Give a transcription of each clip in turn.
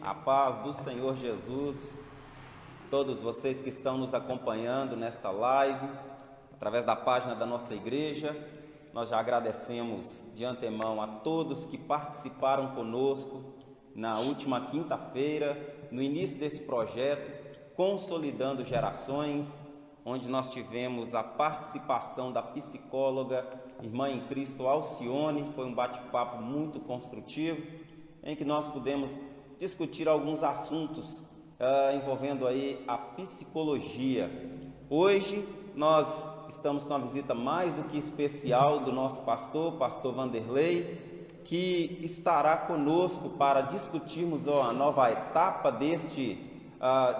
A paz do Senhor Jesus, todos vocês que estão nos acompanhando nesta live, através da página da nossa igreja, nós já agradecemos de antemão a todos que participaram conosco na última quinta-feira, no início desse projeto, Consolidando Gerações, onde nós tivemos a participação da psicóloga, irmã em Cristo Alcione. Foi um bate-papo muito construtivo, em que nós pudemos discutir alguns assuntos envolvendo aí a psicologia. Hoje nós estamos com uma visita mais do que especial do nosso pastor Vanderlei, que estará conosco para discutirmos a nova etapa deste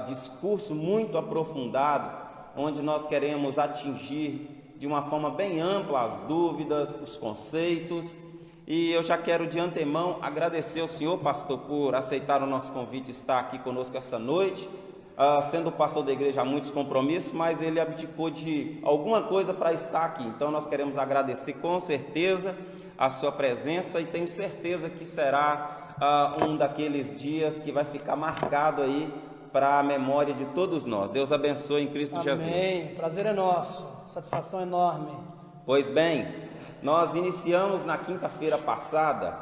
discurso muito aprofundado, onde nós queremos atingir de uma forma bem ampla as dúvidas, os conceitos. E eu já quero de antemão agradecer ao senhor, pastor, por aceitar o nosso convite de estar aqui conosco essa noite. Sendo pastor da igreja há muitos compromissos, mas ele abdicou de alguma coisa para estar aqui. Então nós queremos agradecer com certeza a sua presença e tenho certeza que será um daqueles dias que vai ficar marcado aí para a memória de todos nós. Deus abençoe em Cristo Jesus. Amém. Prazer é nosso. Satisfação enorme. Pois bem, nós iniciamos na quinta-feira passada,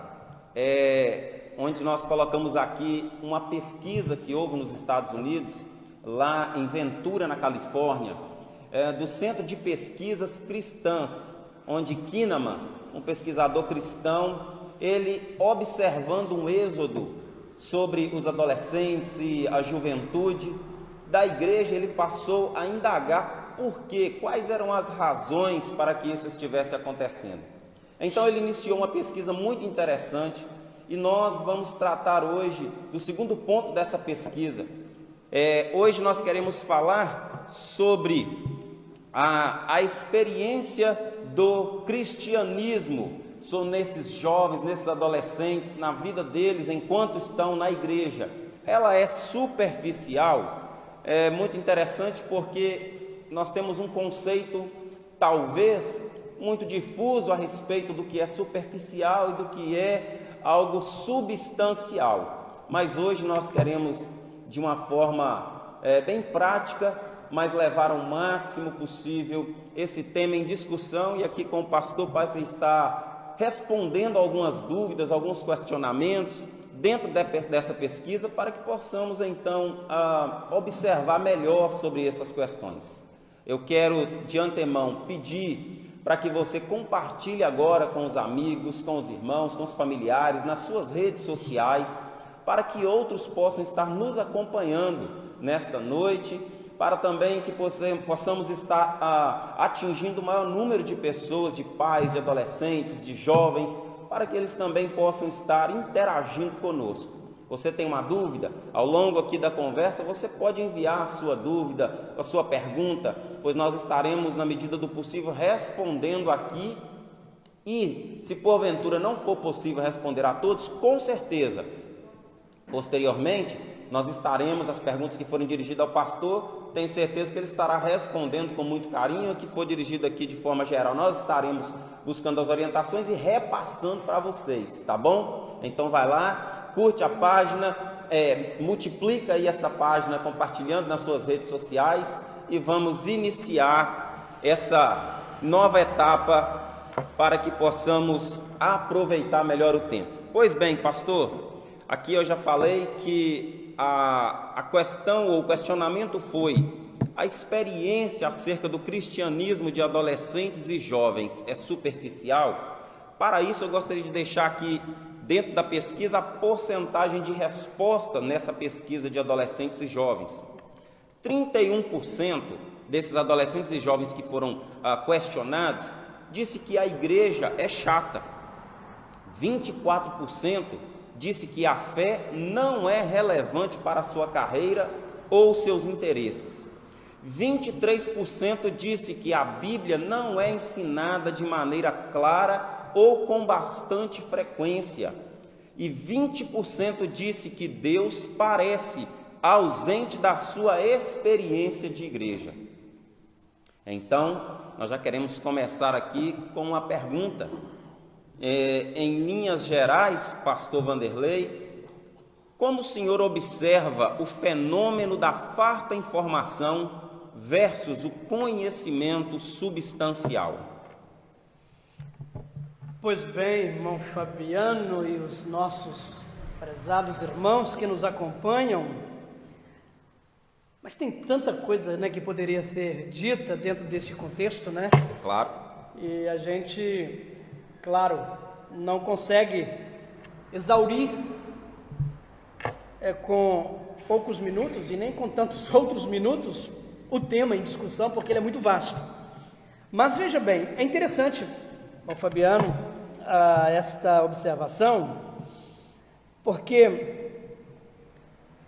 onde nós colocamos aqui uma pesquisa que houve nos Estados Unidos, lá em Ventura, na Califórnia, do Centro de Pesquisas Cristãs, onde Kinnaman, um pesquisador cristão, ele observando um êxodo sobre os adolescentes e a juventude da igreja, ele passou a indagar por quê, quais eram as razões para que isso estivesse acontecendo. Então ele iniciou uma pesquisa muito interessante e nós vamos tratar hoje do segundo ponto dessa pesquisa. Hoje nós queremos falar sobre a experiência do cristianismo nesses jovens, nesses adolescentes, na vida deles enquanto estão na igreja. Ela é superficial, é muito interessante porque nós temos um conceito talvez muito difuso a respeito do que é superficial e do que é algo substancial, mas hoje nós queremos de uma forma bem prática, mas levar ao máximo possível esse tema em discussão, e aqui com o pastor para que está respondendo algumas dúvidas, alguns questionamentos dentro dessa pesquisa, para que possamos então observar melhor sobre essas questões. Eu quero de antemão pedir para que você compartilhe agora com os amigos, com os irmãos, com os familiares, nas suas redes sociais, para que outros possam estar nos acompanhando nesta noite, para também que possamos estar atingindo o maior número de pessoas, de pais, de adolescentes, de jovens, para que eles também possam estar interagindo conosco. Você tem uma dúvida? Ao longo aqui da conversa, você pode enviar a sua dúvida, a sua pergunta, pois nós estaremos, na medida do possível, respondendo aqui. E, se porventura não for possível responder a todos, com certeza, posteriormente, nós estaremos, as perguntas que forem dirigidas ao pastor, tenho certeza que ele estará respondendo com muito carinho. O que for dirigido aqui de forma geral, nós estaremos buscando as orientações e repassando para vocês, tá bom? Então vai lá, curte a página, multiplica aí essa página compartilhando nas suas redes sociais e vamos iniciar essa nova etapa para que possamos aproveitar melhor o tempo. Pois bem, pastor, aqui eu já falei que a questão ou o questionamento foi: a experiência acerca do cristianismo de adolescentes e jovens é superficial? Para isso eu gostaria de deixar aqui dentro da pesquisa a porcentagem de resposta nessa pesquisa de adolescentes e jovens. 31% desses adolescentes e jovens que foram questionados disse que a igreja é chata. 24% disse que a fé não é relevante para a sua carreira ou seus interesses. 23% disse que a Bíblia não é ensinada de maneira clara ou com bastante frequência. E 20% disse que Deus parece ausente da sua experiência de igreja. Então, nós já queremos começar aqui com uma pergunta. Em linhas gerais, pastor Vanderlei, como o senhor observa o fenômeno da farta informação versus o conhecimento substancial? Pois bem, irmão Fabiano e os nossos prezados irmãos que nos acompanham, mas tem tanta coisa, né, que poderia ser dita dentro deste contexto, né? Claro. E a gente, claro, não consegue exaurir com poucos minutos e nem com tantos outros minutos o tema em discussão, porque ele é muito vasto. Mas veja bem, é interessante, irmão Fabiano, esta observação, porque,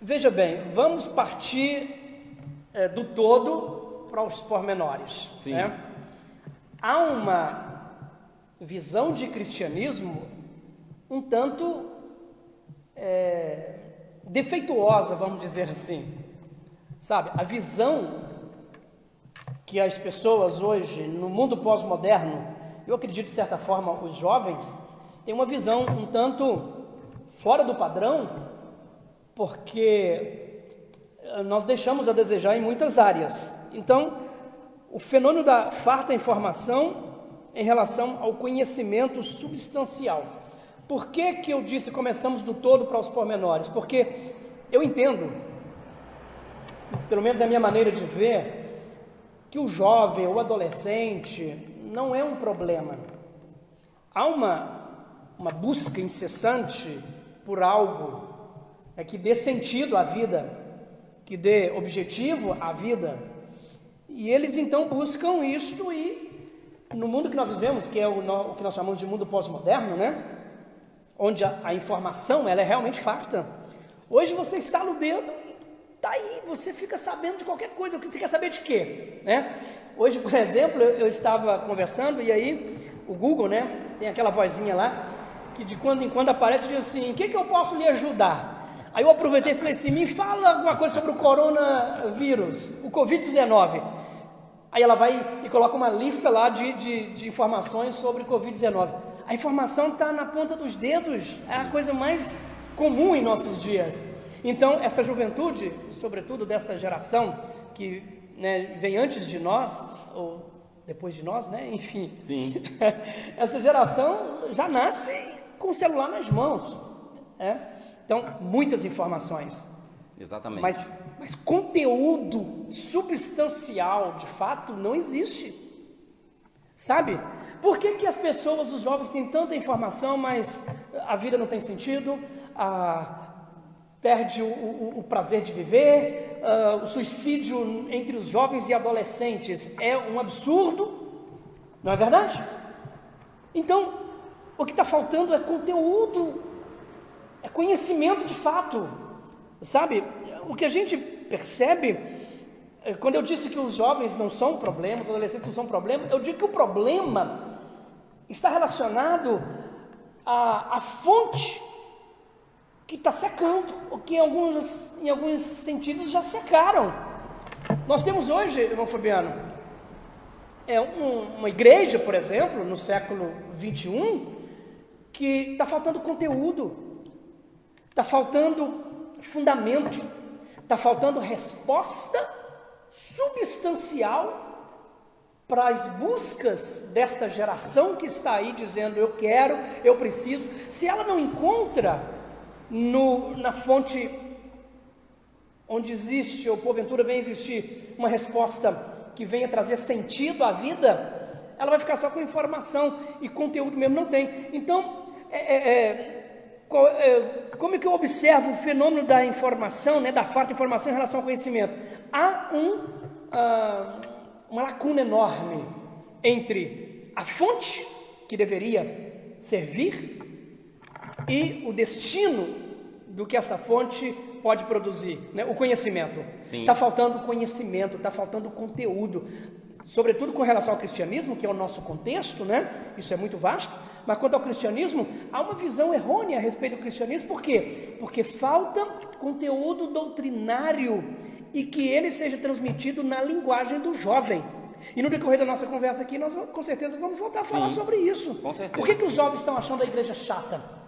veja bem, vamos partir do todo para os pormenores. Sim. Né? Há uma visão de cristianismo um tanto defeituosa, vamos dizer assim. Sabe, a visão que as pessoas hoje, no mundo pós-moderno, eu acredito de certa forma, os jovens, têm uma visão um tanto fora do padrão, porque nós deixamos a desejar em muitas áreas. Então, o fenômeno da farta informação em relação ao conhecimento substancial. Por que que eu disse começamos do todo para os pormenores? Porque eu entendo, pelo menos é a minha maneira de ver, que o jovem ou adolescente não é um problema. Há uma busca incessante por algo que dê sentido à vida, que dê objetivo à vida, e eles então buscam isto, e no mundo que nós vivemos, que é o que nós chamamos de mundo pós-moderno, né? Onde a informação ela é realmente farta. Hoje você estala o dedo e tá aí, você fica sabendo de qualquer coisa. Você quer saber de quê? Né? Hoje, por exemplo, eu estava conversando e aí o Google, né, tem aquela vozinha lá que de quando em quando aparece e diz assim: o que eu posso lhe ajudar? Aí eu aproveitei e falei assim: me fala alguma coisa sobre o coronavírus, o Covid-19. Aí ela vai e coloca uma lista lá de informações sobre o Covid-19. A informação está na ponta dos dedos, é a coisa mais comum em nossos dias. Então, essa juventude, sobretudo desta geração que, né, vem antes de nós, ou depois de nós, né? Enfim. Sim. Essa geração já nasce com o celular nas mãos. Né? Então, muitas informações. Exatamente. Mas conteúdo substancial, de fato, não existe. Sabe? Por que as pessoas, os jovens, têm tanta informação, mas a vida não tem sentido, perde o prazer de viver, o suicídio entre os jovens e adolescentes é um absurdo, não é verdade? Então, o que está faltando é conteúdo, é conhecimento de fato, sabe? O que a gente percebe, quando eu disse que os jovens não são um problema, os adolescentes não são um problema, eu digo que o problema está relacionado à fonte que está secando, ou que em alguns sentidos já secaram. Nós temos hoje, irmão Fabiano, uma igreja, por exemplo, no século 21, que está faltando conteúdo, está faltando fundamento, está faltando resposta substancial para as buscas desta geração que está aí dizendo: eu quero, eu preciso. Se ela não encontra na fonte onde existe, ou porventura vem existir, uma resposta que venha trazer sentido à vida, ela vai ficar só com informação, e conteúdo mesmo não tem. Então, como é que eu observo o fenômeno da informação, né, da farta informação em relação ao conhecimento? Há uma lacuna enorme entre a fonte que deveria servir e o destino do que esta fonte pode produzir, né? O conhecimento. Está faltando conhecimento, está faltando conteúdo, sobretudo com relação ao cristianismo, que é o nosso contexto, né? Isso é muito vasto, mas quanto ao cristianismo, há uma visão errônea a respeito do cristianismo. Por quê? Porque falta conteúdo doutrinário e que ele seja transmitido na linguagem do jovem. E no decorrer da nossa conversa aqui, nós com certeza vamos voltar a falar sobre isso. Com certeza. Por que os jovens estão achando a igreja chata?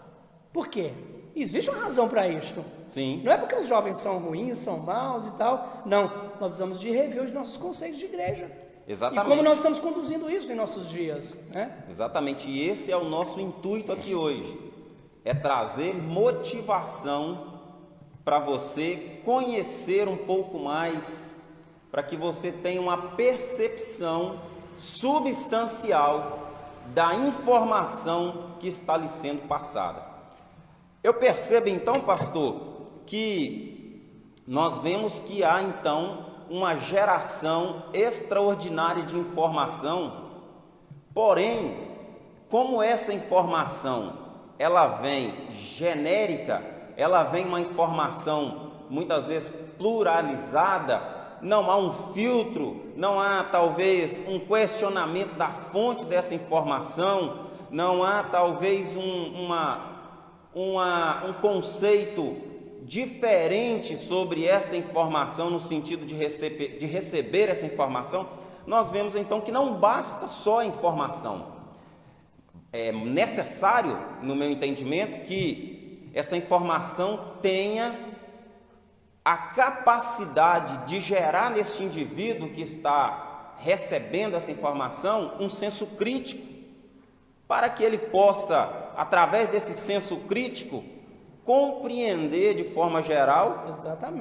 Por quê? Existe uma razão para isto. Sim. Não é porque os jovens são ruins, são maus e tal. Não, nós precisamos de rever os nossos conceitos de igreja. Exatamente. E como nós estamos conduzindo isso em nossos dias, né? Exatamente, e esse é o nosso intuito aqui hoje, é trazer motivação para você conhecer um pouco mais, para que você tenha uma percepção substancial da informação que está lhe sendo passada. Eu percebo então, pastor, que nós vemos que há então uma geração extraordinária de informação, porém, como essa informação, ela vem genérica, ela vem uma informação muitas vezes pluralizada, não há um filtro, não há talvez um questionamento da fonte dessa informação, não há talvez um conceito diferente sobre esta informação, no sentido de receber essa informação. Nós vemos então que não basta só a informação. É necessário, no meu entendimento, que essa informação tenha a capacidade de gerar nesse indivíduo que está recebendo essa informação um senso crítico, para que ele possa, através desse senso crítico, compreender de forma geral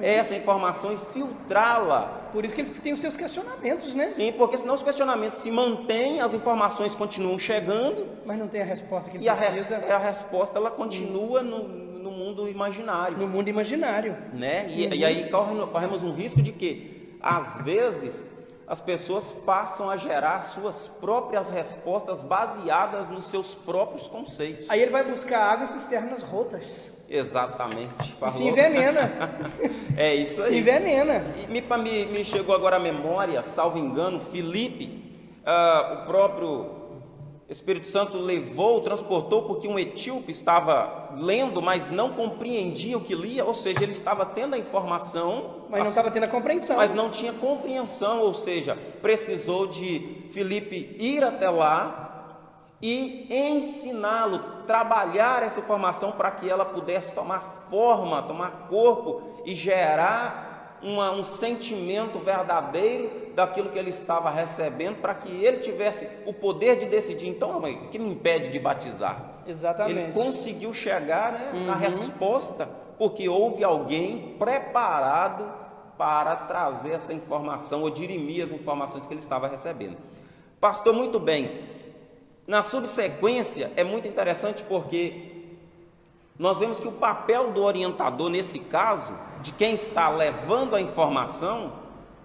essa informação e filtrá-la. Por isso que ele tem os seus questionamentos, né? Sim, porque senão os questionamentos se mantêm, as informações continuam chegando, mas não tem a resposta que ele e precisa. A resposta ela continua no mundo imaginário. No mundo imaginário. Né? E aí corremos um risco de que, às vezes, as pessoas passam a gerar suas próprias respostas baseadas nos seus próprios conceitos. Aí ele vai buscar água em cisternas rotas. Exatamente. E se envenena. É isso aí. Se envenena. E me chegou agora à memória, salvo engano, Filipe, o próprio Espírito Santo transportou, porque um etíope estava lendo, mas não compreendia o que lia, ou seja, ele estava tendo a informação, mas não estava tendo a compreensão. Mas não tinha compreensão, ou seja, precisou de Filipe ir até lá e ensiná-lo, trabalhar essa informação para que ela pudesse tomar forma, tomar corpo e gerar um sentimento verdadeiro daquilo que ele estava recebendo, para que ele tivesse o poder de decidir. Então, o que me impede de batizar? Exatamente. Ele conseguiu chegar, né, na resposta, porque houve alguém preparado para trazer essa informação ou dirimir as informações que ele estava recebendo. Pastor, muito bem. Na subsequência, é muito interessante porque nós vemos que o papel do orientador, nesse caso, de quem está levando a informação,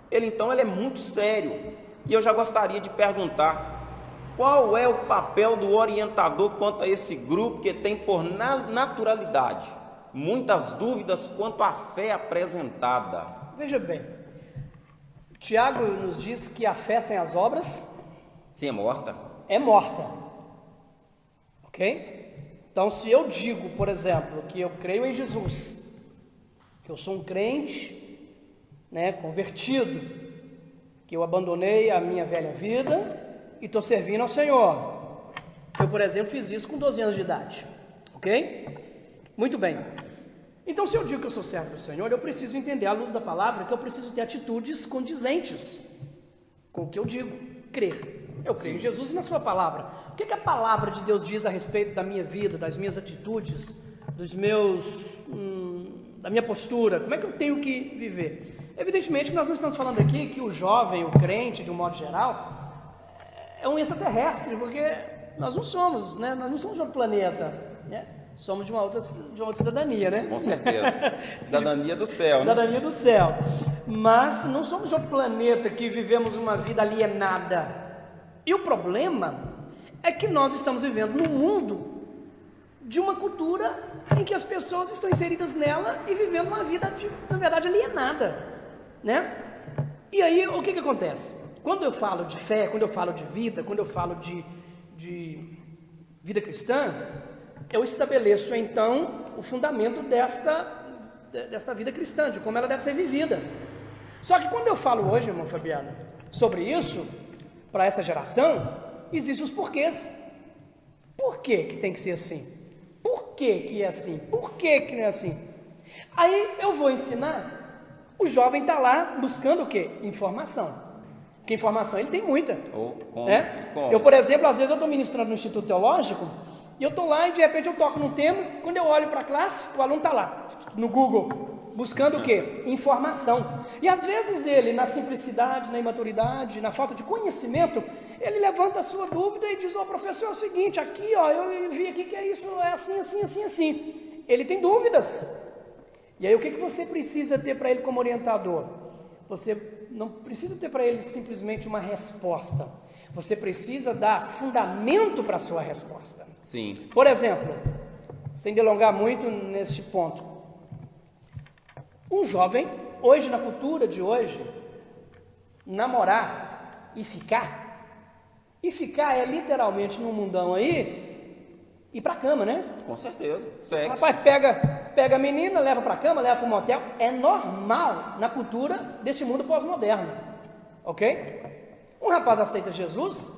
ele é muito sério. E eu já gostaria de perguntar, qual é o papel do orientador quanto a esse grupo que tem por naturalidade muitas dúvidas quanto à fé apresentada? Veja bem, Tiago nos diz que a fé sem as obras... Sim, é morta. É morta. Ok? Então, se eu digo, por exemplo, que eu creio em Jesus, que eu sou um crente, né, convertido, que eu abandonei a minha velha vida e estou servindo ao Senhor. Eu, por exemplo, fiz isso com 12 anos de idade. Ok? Muito bem. Então, se eu digo que eu sou servo do Senhor, eu preciso entender, à luz da palavra, que eu preciso ter atitudes condizentes com o que eu digo, crer. Eu creio em Jesus e na sua palavra. O que a palavra de Deus diz a respeito da minha vida, das minhas atitudes, da minha postura? Como é que eu tenho que viver? Evidentemente que nós não estamos falando aqui que o jovem, o crente, de um modo geral, é um extraterrestre, porque nós não somos, né? Nós não somos de outro planeta, né? Somos de uma outra cidadania, né? Com certeza. Cidadania do céu, né? Cidadania do céu. Mas não somos de outro planeta que vivemos uma vida alienada. E o problema é que nós estamos vivendo num mundo de uma cultura em que as pessoas estão inseridas nela e vivendo uma vida, na verdade, alienada, né? E aí, o que acontece? Quando eu falo de fé, quando eu falo de vida, quando eu falo de vida cristã, eu estabeleço, então, o fundamento desta vida cristã, de como ela deve ser vivida. Só que quando eu falo hoje, irmão Fabiano, sobre isso, para essa geração, existem os porquês. Por que tem que ser assim? Por que é assim? Por que não é assim? Aí eu vou ensinar, o jovem está lá buscando o quê? Informação. Porque informação ele tem muita. Né? Eu, por exemplo, às vezes eu estou ministrando no Instituto Teológico, e eu estou lá e de repente eu toco num tema, quando eu olho para a classe, o aluno está lá, no Google, buscando o quê? Informação. E às vezes ele, na simplicidade, na imaturidade, na falta de conhecimento, ele levanta a sua dúvida e diz, professor, é o seguinte, aqui, eu vi aqui que é isso, é assim, assim, assim, assim. Ele tem dúvidas. E aí o que você precisa ter para ele como orientador? Você não precisa ter para ele simplesmente uma resposta. Você precisa dar fundamento para a sua resposta. Sim. Por exemplo, sem delongar muito neste ponto, um jovem, hoje na cultura de hoje, namorar e ficar é literalmente num mundão aí, ir para a cama, né? Com certeza, sexo. Rapaz, pega a menina, leva para a cama, leva para o motel, é normal na cultura deste mundo pós-moderno, ok? Um rapaz aceita Jesus,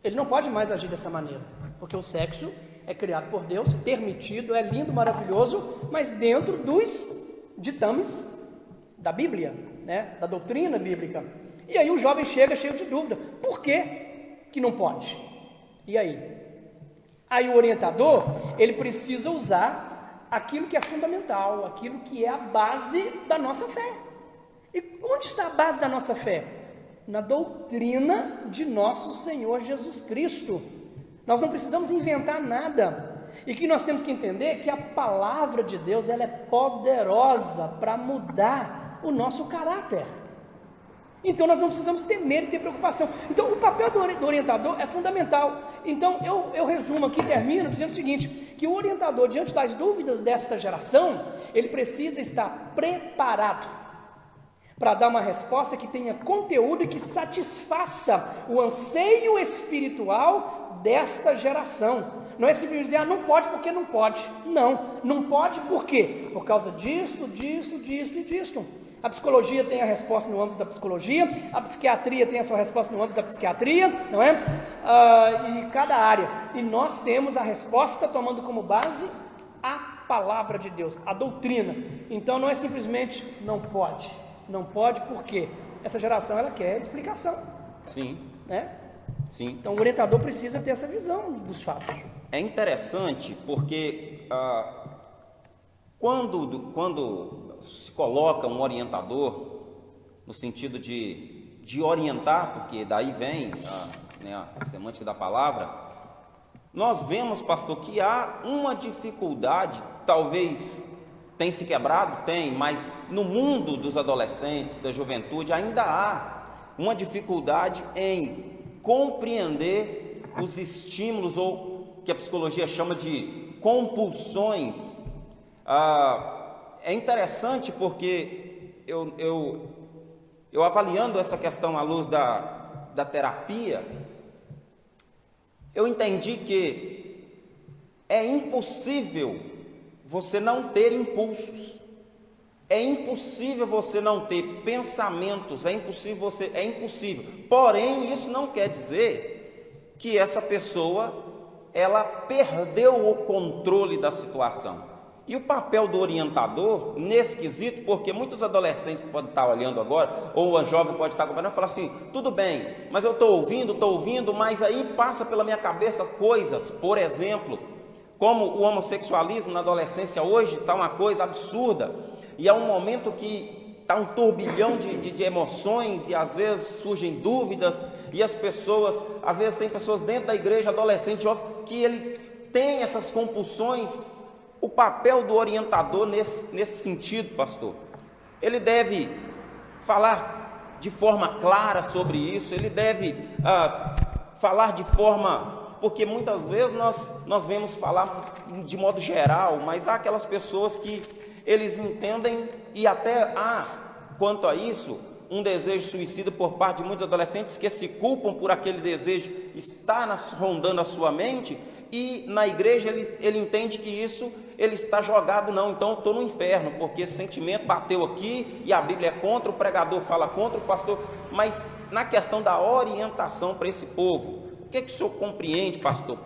ele não pode mais agir dessa maneira, porque o sexo é criado por Deus, permitido, é lindo, maravilhoso, mas dentro dos ditames da Bíblia, né? Da doutrina bíblica. E aí o jovem chega cheio de dúvida, por que não pode? E aí? Aí o orientador, ele precisa usar aquilo que é fundamental, aquilo que é a base da nossa fé. E onde está a base da nossa fé? Na doutrina de nosso Senhor Jesus Cristo. Nós não precisamos inventar nada. E que nós temos que entender que a palavra de Deus, ela é poderosa para mudar o nosso caráter. Então nós não precisamos ter medo e ter preocupação. Então o papel do orientador é fundamental. Então eu resumo aqui, termino dizendo o seguinte, que o orientador, diante das dúvidas desta geração, ele precisa estar preparado para dar uma resposta que tenha conteúdo e que satisfaça o anseio espiritual desta geração. Não é simplesmente dizer, não pode porque não pode. Não pode por quê? Por causa disto e disto. A psicologia tem a resposta no âmbito da psicologia, a psiquiatria tem a sua resposta no âmbito da psiquiatria, não é? E cada área. E nós temos a resposta tomando como base a palavra de Deus, a doutrina. Então não é simplesmente não pode. Não pode por quê? Essa geração ela quer explicação. Sim. Né? Sim. Então o orientador precisa ter essa visão dos fatos. É interessante porque quando se coloca um orientador no sentido de orientar, porque daí vem a semântica da palavra, nós vemos, pastor, que há uma dificuldade, talvez tem se quebrado, mas no mundo dos adolescentes, da juventude, ainda há uma dificuldade em compreender os estímulos, ou que a psicologia chama de compulsões. É interessante porque eu avaliando essa questão à luz da terapia, eu entendi que é impossível você não ter impulsos, é impossível você não ter pensamentos, é impossível. Porém, isso não quer dizer que essa pessoa ela perdeu o controle da situação. E o papel do orientador, nesse quesito, porque muitos adolescentes podem estar olhando agora, ou a jovem pode estar acompanhando e falar assim, tudo bem, mas eu estou ouvindo, mas aí passa pela minha cabeça coisas, por exemplo, como o homossexualismo na adolescência hoje está uma coisa absurda, e é um momento que está um turbilhão de emoções, e às vezes surgem dúvidas, e as pessoas, às vezes tem pessoas dentro da igreja, adolescente, jovem, que ele tem essas compulsões. O papel do orientador nesse sentido, pastor, ele deve falar de forma clara sobre isso, ele deve falar de forma, porque muitas vezes nós vemos falar de modo geral, mas há aquelas pessoas que eles entendem e até há, quanto a isso, um desejo suicida por parte de muitos adolescentes que se culpam por aquele desejo estar rondando a sua mente, e na igreja ele entende que isso ele está jogado, não, então eu estou no inferno, porque esse sentimento bateu aqui, e a Bíblia é contra, o pregador fala contra, o pastor, mas na questão da orientação para esse povo, o que o senhor compreende, pastor,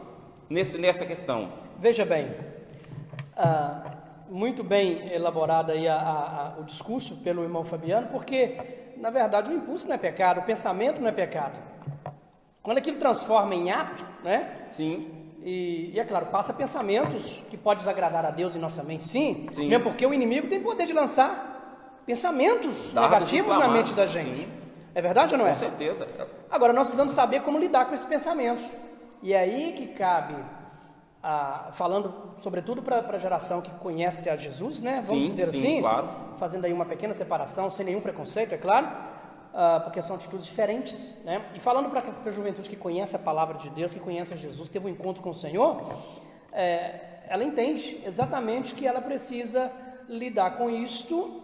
nessa questão? Veja bem, Muito bem elaborado aí o discurso pelo irmão Fabiano, porque, na verdade, o impulso não é pecado, o pensamento não é pecado. Quando aquilo transforma em ato, né? Sim. E é claro, passa pensamentos que podem desagradar a Deus em nossa mente, sim. Sim. Mesmo porque o inimigo tem poder de lançar pensamentos Dardos negativos na mente da gente. sim. É verdade ou não é? Com certeza. Agora, nós precisamos saber como lidar com esses pensamentos. E é aí que cabe, falando sobretudo para a geração que conhece a Jesus, né? Vamos dizer assim, claro. fazendo aí uma pequena separação, sem nenhum preconceito, é claro, porque são atitudes diferentes, né? E falando para a juventude que conhece a palavra de Deus, que conhece a Jesus, que teve um encontro com o Senhor, ela entende exatamente que ela precisa lidar com isto,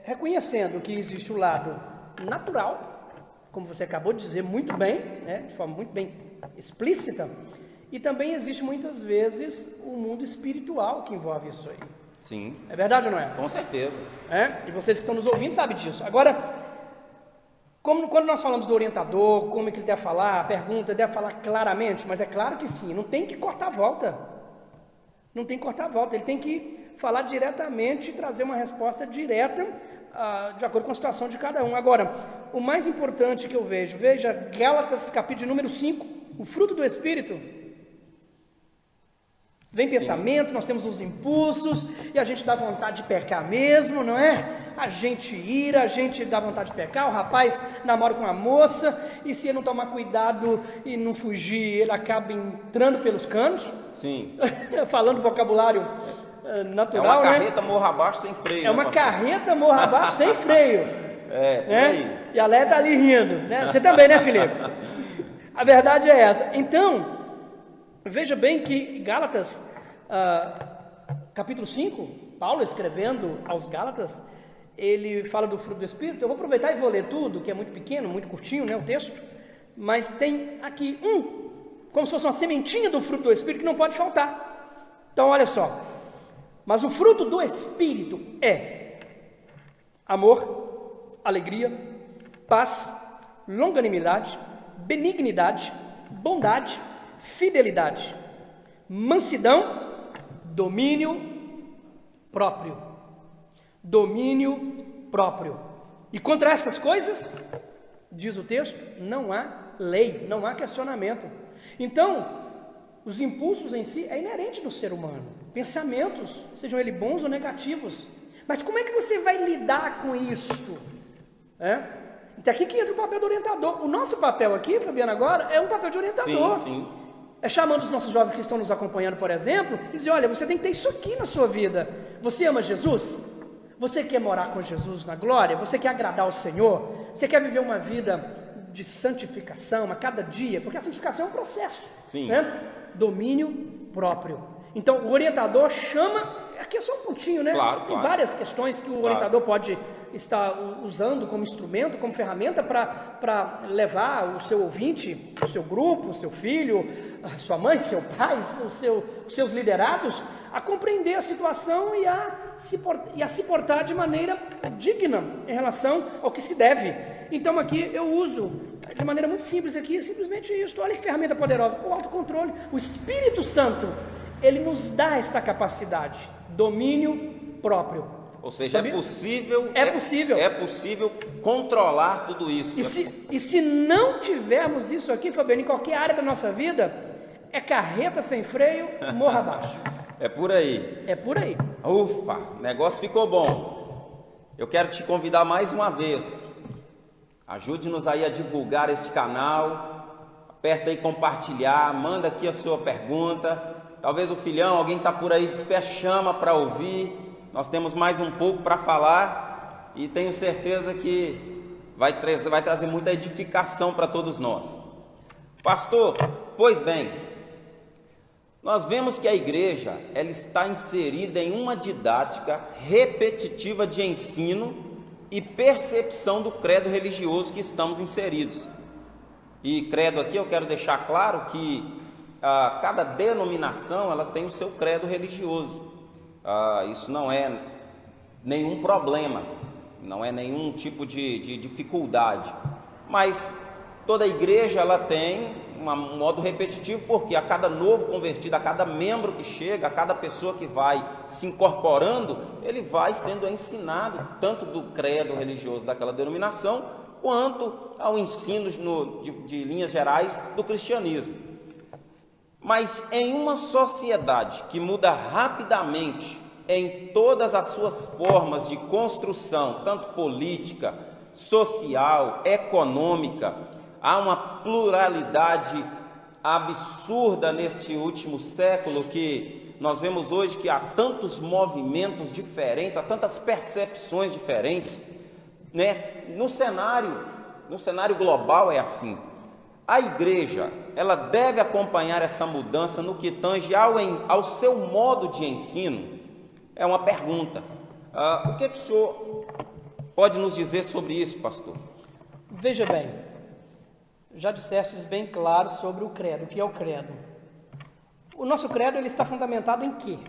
reconhecendo que existe o lado natural, como você acabou de dizer muito bem, né? De forma muito bem explícita, e também existe muitas vezes o mundo espiritual que envolve isso aí. Sim. É verdade ou não é? Com certeza. E vocês que estão nos ouvindo sabem disso. Agora, quando nós falamos do orientador, como é que ele deve falar, a pergunta, ele deve falar claramente, mas é claro que sim, não tem que cortar a volta. Não tem que cortar a volta, ele tem que falar diretamente e trazer uma resposta direta, de acordo com a situação de cada um. Agora, o mais importante que eu veja Gálatas capítulo número 5, o fruto do Espírito. Vem pensamento, nós temos os impulsos, e a gente dá vontade de pecar mesmo, não é? A gente ira, a gente dá vontade de pecar, o rapaz namora com uma moça, e se ele não tomar cuidado e não fugir, ele acaba entrando pelos canos. Sim. Falando vocabulário natural, né? É uma né? carreta morra abaixo sem freio. É uma carreta morra abaixo sem freio. Por né? aí. E a Léa está ali rindo, né? Você também, né, Felipe? A verdade é essa. Então, veja bem que Gálatas, capítulo 5, Paulo escrevendo aos Gálatas, ele fala do fruto do Espírito. Eu vou aproveitar e vou ler tudo, que é muito pequeno, muito curtinho, né, o texto, mas tem aqui como se fosse uma sementinha do fruto do Espírito que não pode faltar. Então, olha só. Mas o fruto do Espírito é amor, alegria, paz, longanimidade, benignidade, bondade, fidelidade, mansidão, domínio próprio. Domínio próprio. E contra essas coisas, diz o texto, não há lei, não há questionamento. Então, os impulsos em si é inerente do ser humano. Pensamentos, sejam eles bons ou negativos. Mas como é que você vai lidar com isto? Então aqui que entra o papel do orientador. O nosso papel aqui, Fabiano, agora é um papel de orientador. Sim. É chamando os nossos jovens que estão nos acompanhando, por exemplo, e dizer, olha, você tem que ter isso aqui na sua vida. Você ama Jesus? Você quer morar com Jesus na glória? Você quer agradar ao Senhor? Você quer viver uma vida de santificação a cada dia? Porque a santificação é um processo. Sim. Né? Domínio próprio. Então, o orientador chama... Aqui é só um pontinho, né? Claro, Tem várias questões que o orientador pode estar usando como instrumento, como ferramenta para levar o seu ouvinte, o seu grupo, o seu filho, a sua mãe, seu pai, os seus liderados, a compreender a situação e a se portar de maneira digna em relação ao que se deve. Então aqui eu uso de maneira muito simples aqui, simplesmente isso. Olha que ferramenta poderosa, o autocontrole. O Espírito Santo, ele nos dá esta capacidade, domínio próprio. Ou seja, Sabia? É possível controlar tudo isso. E se não tivermos isso aqui, Fabiano, em qualquer área da nossa vida, é carreta sem freio, morra abaixo. É por aí. É por aí. Ufa, o negócio ficou bom. Eu quero te convidar mais uma vez. Ajude-nos aí a divulgar este canal. Aperta aí compartilhar, manda aqui a sua pergunta. Talvez o filhão, alguém está por aí, chama para ouvir. Nós temos mais um pouco para falar e tenho certeza que vai trazer muita edificação para todos nós. Pastor, pois bem, nós vemos que a igreja ela está inserida em uma didática repetitiva de ensino e percepção do credo religioso que estamos inseridos. E credo aqui eu quero deixar claro que cada denominação ela tem o seu credo religioso. Isso não é nenhum problema, não é nenhum tipo de dificuldade, mas toda igreja ela tem um modo repetitivo, porque a cada novo convertido, a cada membro que chega, a cada pessoa que vai se incorporando, ele vai sendo ensinado tanto do credo religioso daquela denominação, quanto ao ensino de linhas gerais do cristianismo. Mas em uma sociedade que muda rapidamente em todas as suas formas de construção, tanto política, social, econômica, há uma pluralidade absurda neste último século, que nós vemos hoje que há tantos movimentos diferentes, há tantas percepções diferentes, né? No cenário global é assim. A igreja, ela deve acompanhar essa mudança no que tange ao seu modo de ensino? É uma pergunta. O que o senhor pode nos dizer sobre isso, pastor? Veja bem, já dissestes bem claro sobre o credo. O que é o credo? O nosso credo, ele está fundamentado em quê?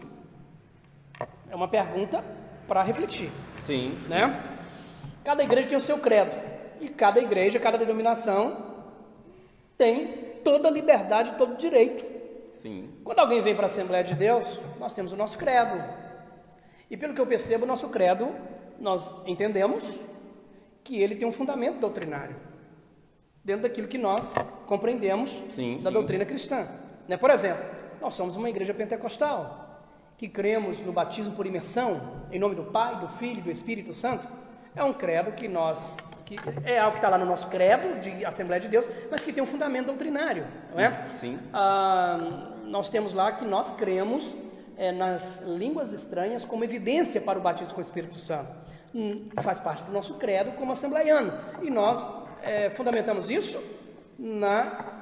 É uma pergunta para refletir. Sim. Né? Cada igreja tem o seu credo. E cada igreja, cada denominação tem toda a liberdade, todo o direito. Sim. Quando alguém vem para a Assembleia de Deus, nós temos o nosso credo. E pelo que eu percebo, o nosso credo, nós entendemos que ele tem um fundamento doutrinário, dentro daquilo que nós compreendemos da doutrina cristã. Né? Por exemplo, nós somos uma igreja pentecostal, que cremos no batismo por imersão, em nome do Pai, do Filho e do Espírito Santo. É um credo que é algo que está lá no nosso credo de Assembleia de Deus, mas que tem um fundamento doutrinário, não é? Sim. Nós temos lá que nós cremos nas línguas estranhas como evidência para o batismo com o Espírito Santo. Faz parte do nosso credo como assembleiano. E nós fundamentamos isso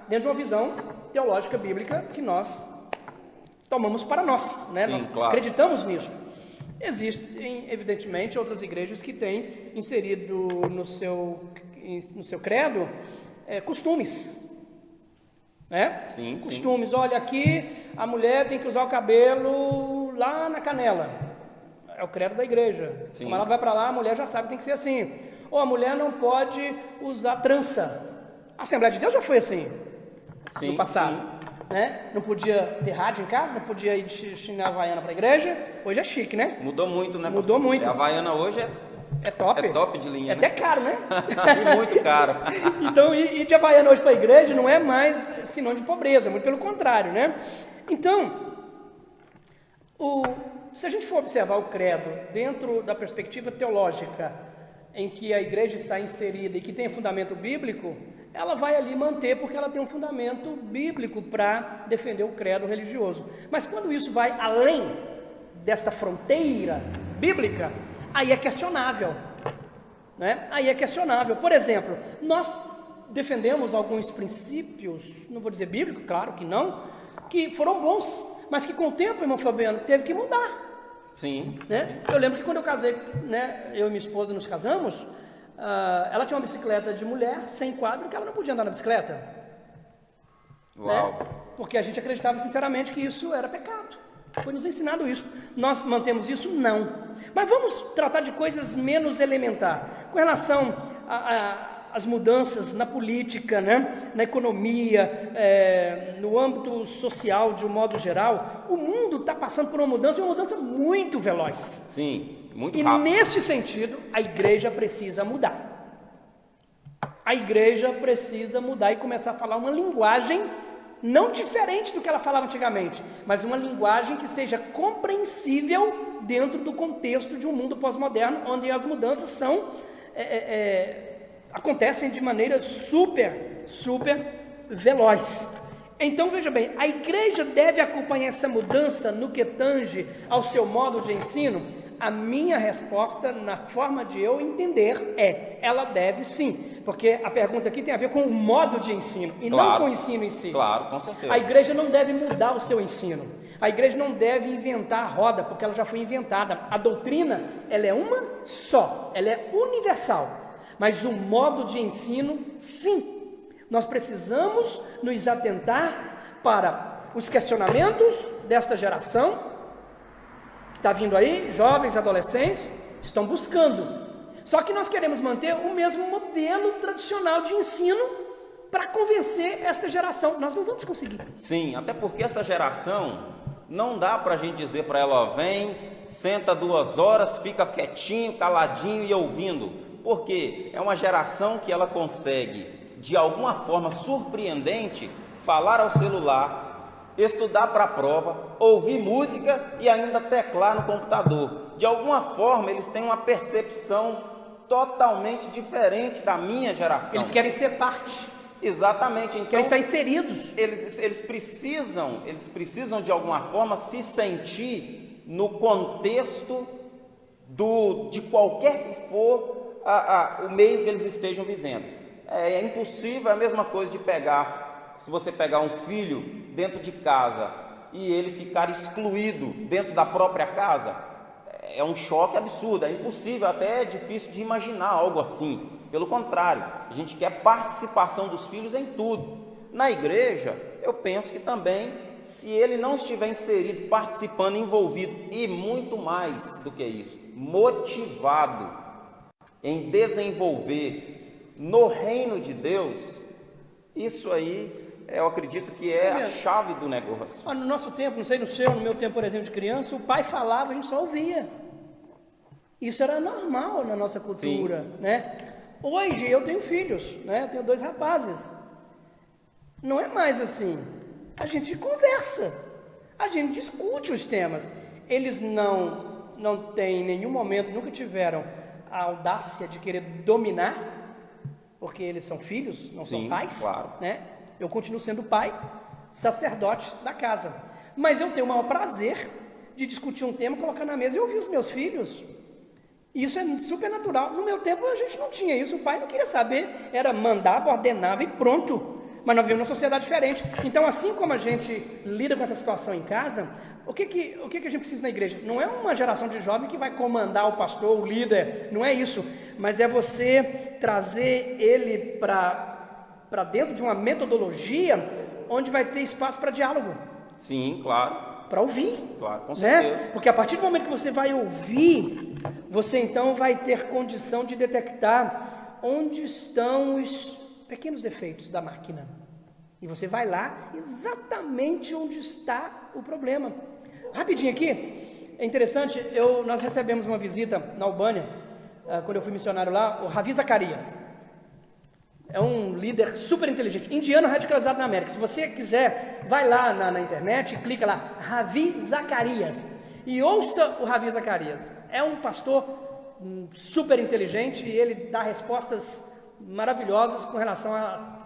dentro de uma visão teológica bíblica que nós tomamos para nós, né? Sim, nós claro. acreditamos nisso. Existem, evidentemente, outras igrejas que têm inserido no seu credo costumes. Né? Sim, costumes. Olha, aqui a mulher tem que usar o cabelo lá na canela. É o credo da igreja. Sim. Como ela vai para lá, a mulher já sabe que tem que ser assim. Ou a mulher não pode usar trança. A Assembleia de Deus já foi assim no passado. Né? Não podia ter rádio em casa, não podia ir de chinela havaiana para a igreja. Hoje é chique, né? Mudou muito, né? Mudou muito. A havaiana hoje é top. É top de linha. É até caro, né? E muito caro. Então, ir de havaiana hoje para a igreja não é mais sinônimo de pobreza, muito pelo contrário, né? Então, se a gente for observar o credo dentro da perspectiva teológica em que a igreja está inserida e que tem fundamento bíblico, ela vai ali manter, porque ela tem um fundamento bíblico para defender o credo religioso. Mas quando isso vai além desta fronteira bíblica, aí é questionável, né? Aí é questionável. Por exemplo, nós defendemos alguns princípios, não vou dizer bíblicos, claro que não, que foram bons, mas que com o tempo, irmão Fabiano, teve que mudar. Sim, né? sim. Eu lembro que quando eu casei, né, eu e minha esposa nos casamos, ela tinha uma bicicleta de mulher, sem quadro, que ela não podia andar na bicicleta. Uau. Né? Porque a gente acreditava sinceramente que isso era pecado. Foi nos ensinado isso. Nós mantemos isso? Não. Mas vamos tratar de coisas menos elementares. Com relação às mudanças na política, né? Na economia, no âmbito social de um modo geral, o mundo está passando por uma mudança muito veloz. Sim, muito e rápido. neste sentido, a igreja precisa mudar. A igreja precisa mudar e começar a falar uma linguagem não diferente do que ela falava antigamente, mas uma linguagem que seja compreensível dentro do contexto de um mundo pós-moderno, onde as mudanças acontecem de maneira super veloz. Então, veja bem, a igreja deve acompanhar essa mudança no que tange ao seu modo de ensino? A minha resposta, na forma de eu entender, ela deve sim, porque a pergunta aqui tem a ver com o modo de ensino e Claro. não com o ensino em si. Claro, com certeza. A igreja não deve mudar o seu ensino, a igreja não deve inventar a roda, porque ela já foi inventada. A doutrina, ela é uma só, ela é universal, mas o modo de ensino, sim. Nós precisamos nos atentar para os questionamentos desta geração que está vindo aí, jovens, adolescentes, estão buscando. Só que nós queremos manter o mesmo modelo tradicional de ensino para convencer esta geração. Nós não vamos conseguir. Sim, até porque essa geração, não dá para a gente dizer para ela, ó, vem, senta 2 horas, fica quietinho, caladinho e ouvindo. Porque é uma geração que ela consegue, de alguma forma surpreendente, falar ao celular, estudar para a prova, ouvir música e ainda teclar no computador. De alguma forma, eles têm uma percepção totalmente diferente da minha geração. Eles querem ser parte. Exatamente. Então, querem estar inseridos. Eles precisam de alguma forma se sentir no contexto de qualquer que for o meio que eles estejam vivendo. É impossível, é a mesma coisa de se você pegar um filho dentro de casa e ele ficar excluído dentro da própria casa, é um choque absurdo, é impossível, até é difícil de imaginar algo assim. Pelo contrário, a gente quer participação dos filhos em tudo. Na igreja, eu penso que também, se ele não estiver inserido, participando, envolvido, e muito mais do que isso, motivado em desenvolver no reino de Deus, isso aí eu acredito que é a chave do negócio. No nosso tempo, não sei no seu, no meu tempo, por exemplo, de criança, o pai falava, a gente só ouvia. Isso era normal na nossa cultura, né? Hoje eu tenho filhos, né? Eu tenho 2 rapazes. Não é mais assim. A gente conversa, a gente discute os temas. Eles não têm em nenhum momento, nunca tiveram a audácia de querer dominar, porque eles são filhos, não são pais, claro, né? Eu continuo sendo pai, sacerdote da casa, mas eu tenho o maior prazer de discutir um tema, colocar na mesa e ouvir os meus filhos. Isso é super natural. No meu tempo a gente não tinha isso, o pai não queria saber, era mandava, ordenava e pronto. Mas nós vivemos uma sociedade diferente. Então, assim como a gente lida com essa situação em casa, o que a gente precisa na igreja? Não é uma geração de jovem que vai comandar o pastor, o líder, não é isso. Mas é você trazer ele para dentro de uma metodologia onde vai ter espaço para diálogo. Sim, claro. Para ouvir. Claro, com certeza. Né? Porque a partir do momento que você vai ouvir, você então vai ter condição de detectar onde estão os pequenos defeitos da máquina. E você vai lá exatamente onde está o problema. Rapidinho aqui, é interessante, nós recebemos uma visita na Albânia, quando eu fui missionário lá, o Ravi Zacarias. É um líder super inteligente, indiano radicalizado na América. Se você quiser, vai lá na internet, clica lá, Ravi Zacarias, e ouça o Ravi Zacarias. É um pastor super inteligente e ele dá respostas maravilhosas com relação a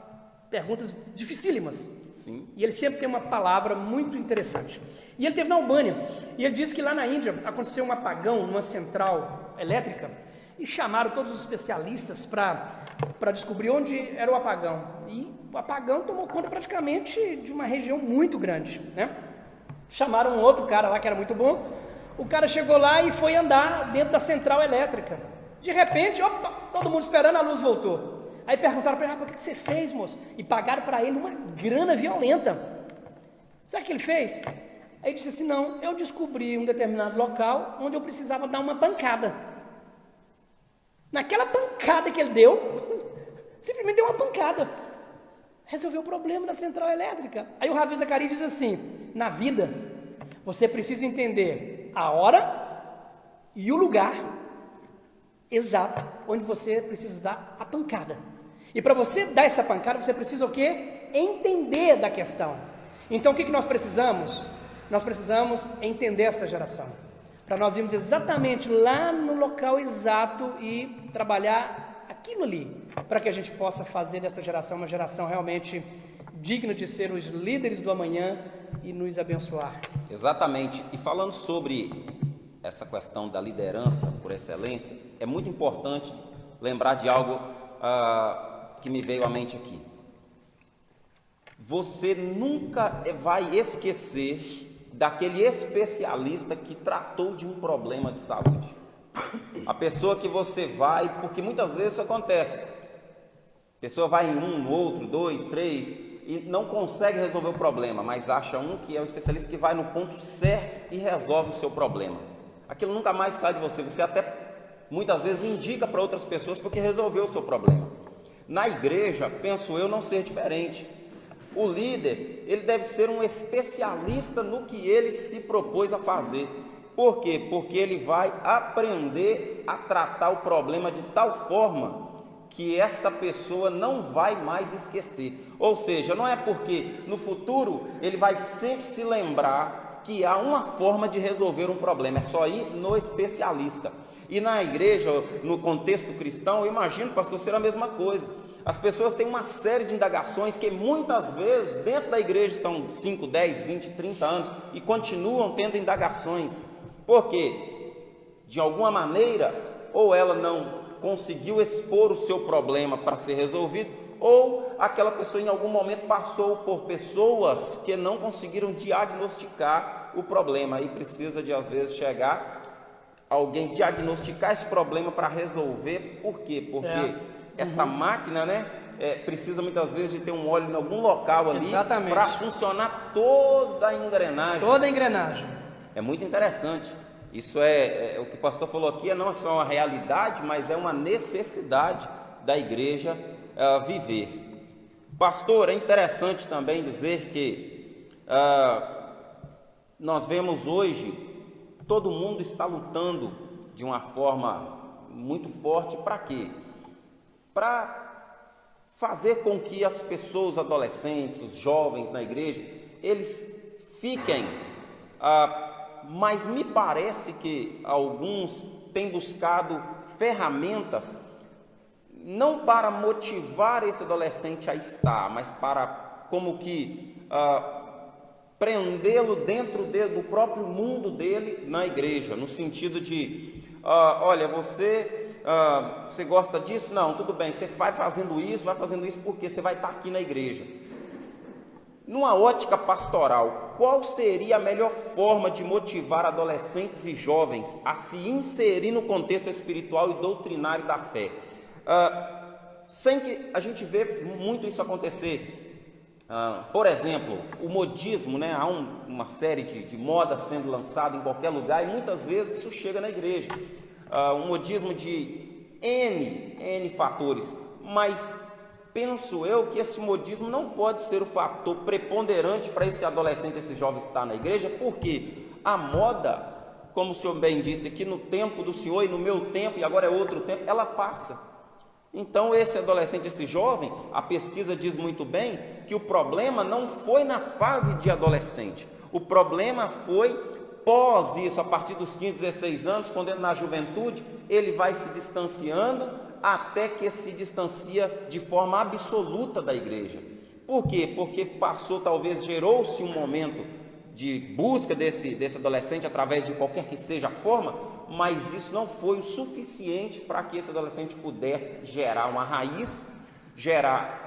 perguntas dificílimas. Sim. E ele sempre tem uma palavra muito interessante. E ele esteve na Albânia, e ele disse que lá na Índia aconteceu um apagão numa central elétrica, e chamaram todos os especialistas para descobrir onde era o apagão. E o apagão tomou conta praticamente de uma região muito grande, né? Chamaram um outro cara lá que era muito bom. O cara chegou lá e foi andar dentro da central elétrica. De repente, opa, todo mundo esperando, a luz voltou. Aí perguntaram para ele, o que você fez, moço? E pagaram para ele uma grana violenta. Sabe o que ele fez? Aí ele disse assim, não, eu descobri um determinado local onde eu precisava dar uma pancada. Naquela pancada que ele deu, simplesmente deu uma pancada. Resolveu o problema da central elétrica. Aí o Ravi Zacarias diz assim, na vida, você precisa entender a hora e o lugar exato onde você precisa dar a pancada. E para você dar essa pancada, você precisa o quê? Entender da questão. Então o que nós precisamos? Nós precisamos entender essa geração. Para nós irmos exatamente lá no local exato e trabalhar aquilo ali, para que a gente possa fazer dessa geração uma geração realmente digna de ser os líderes do amanhã e nos abençoar. Exatamente. E falando sobre essa questão da liderança por excelência, é muito importante lembrar de algo que me veio à mente aqui. Você nunca vai esquecer daquele especialista que tratou de um problema de saúde. A pessoa que você vai, porque muitas vezes isso acontece. A pessoa vai em um, no outro, 2, 3, e não consegue resolver o problema, mas acha um que é o especialista que vai no ponto certo e resolve o seu problema. Aquilo nunca mais sai de você, você até muitas vezes indica para outras pessoas porque resolveu o seu problema. Na igreja, penso eu, não ser diferente. O líder, ele deve ser um especialista no que ele se propôs a fazer. Por quê? Porque ele vai aprender a tratar o problema de tal forma que esta pessoa não vai mais esquecer. Ou seja, não é porque no futuro ele vai sempre se lembrar que há uma forma de resolver um problema, é só ir no especialista. E na igreja, no contexto cristão, eu imagino, pastor, ser a mesma coisa. As pessoas têm uma série de indagações que muitas vezes dentro da igreja estão 5, 10, 20, 30 anos e continuam tendo indagações. Por quê? De alguma maneira, ou ela não conseguiu expor o seu problema para ser resolvido, ou aquela pessoa em algum momento passou por pessoas que não conseguiram diagnosticar o problema e precisa de às vezes chegar alguém diagnosticar esse problema para resolver. Por quê? Porque essa máquina, né, precisa muitas vezes de ter um óleo em algum local ali para funcionar toda a engrenagem. Toda a engrenagem. É muito interessante. Isso é o que o pastor falou aqui, não é só uma realidade, mas é uma necessidade da igreja viver. Pastor, é interessante também dizer que nós vemos hoje, todo mundo está lutando de uma forma muito forte. Para quê? Para fazer com que as pessoas, adolescentes, os jovens na igreja, eles fiquem, mas me parece que alguns têm buscado ferramentas, não para motivar esse adolescente a estar, mas para como que prendê-lo dentro do próprio mundo dele na igreja, no sentido de, olha, você gosta disso? Não, tudo bem, você vai fazendo isso porque você vai estar aqui na igreja. Numa ótica pastoral, qual seria a melhor forma de motivar adolescentes e jovens a se inserir no contexto espiritual e doutrinário da fé? Sem que a gente vê muito isso acontecer. Por exemplo, o modismo, né? Há uma série de modas sendo lançada em qualquer lugar e muitas vezes isso chega na igreja. Um modismo de N fatores, mas penso eu que esse modismo não pode ser o fator preponderante para esse adolescente, esse jovem estar na igreja, porque a moda, como o senhor bem disse aqui, no tempo do senhor e no meu tempo, e agora é outro tempo, ela passa. Então esse adolescente, esse jovem, a pesquisa diz muito bem que o problema não foi na fase de adolescente, o problema foi pós isso, a partir dos 15, 16 anos, quando ele na juventude, ele vai se distanciando até que se distancia de forma absoluta da igreja. Por quê? Porque gerou-se um momento de busca desse adolescente através de qualquer que seja a forma, mas isso não foi o suficiente para que esse adolescente pudesse gerar uma raiz, gerar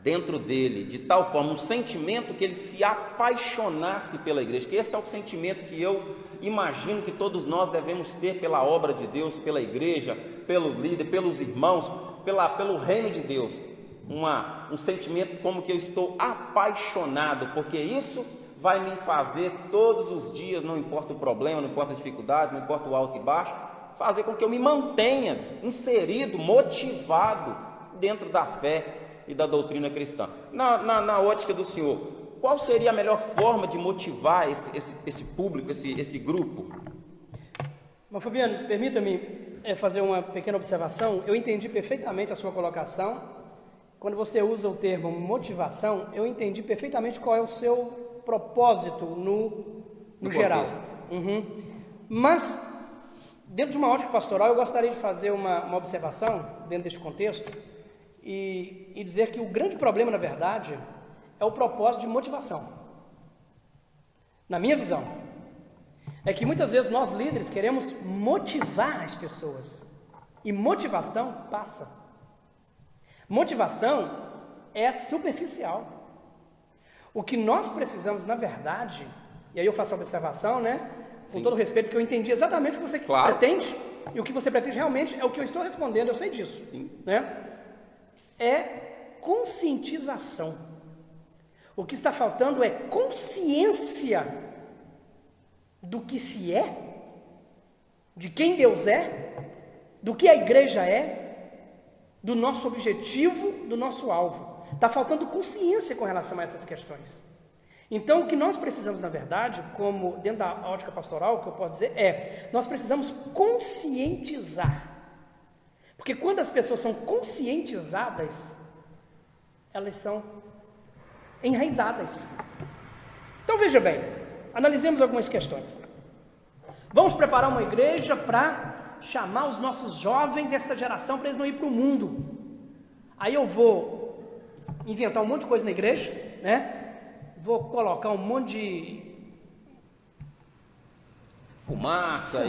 dentro dele de tal forma um sentimento que ele se apaixonasse pela igreja, que esse é o sentimento que eu imagino que todos nós devemos ter pela obra de Deus, pela igreja, pelo líder, pelos irmãos, pelo reino de Deus, um sentimento como que eu estou apaixonado, porque isso vai me fazer todos os dias, não importa o problema, não importa as dificuldades, não importa o alto e baixo, fazer com que eu me mantenha inserido, motivado dentro da fé e da doutrina cristã. Na ótica do senhor, qual seria a melhor forma de motivar esse público, esse grupo? Mas Fabiano, permita-me fazer uma pequena observação. Eu entendi perfeitamente a sua colocação. Quando você usa o termo motivação, eu entendi perfeitamente qual é o seu propósito no geral. Mas, dentro de uma ótica pastoral, eu gostaria de fazer uma observação dentro deste contexto e dizer que o grande problema, na verdade, é o propósito de motivação. Na minha visão, é que muitas vezes nós líderes queremos motivar as pessoas e motivação passa. Motivação é superficial. O que nós precisamos, na verdade, e aí eu faço a observação, né? Com todo respeito, porque eu entendi exatamente o que você pretende, e o que você pretende realmente é o que eu estou respondendo, eu sei disso. Né? É conscientização. O que está faltando é consciência do que se é, de quem Deus é, do que a igreja é, do nosso objetivo, do nosso alvo. Está faltando consciência com relação a essas questões. Então, o que nós precisamos, na verdade, como dentro da ótica pastoral, o que eu posso dizer nós precisamos conscientizar. Porque quando as pessoas são conscientizadas, elas são enraizadas. Então, veja bem, analisemos algumas questões. Vamos preparar uma igreja para chamar os nossos jovens, esta geração, para eles não ir para o mundo. Aí eu vou inventar um monte de coisa na igreja, né? Vou colocar um monte de fumaça,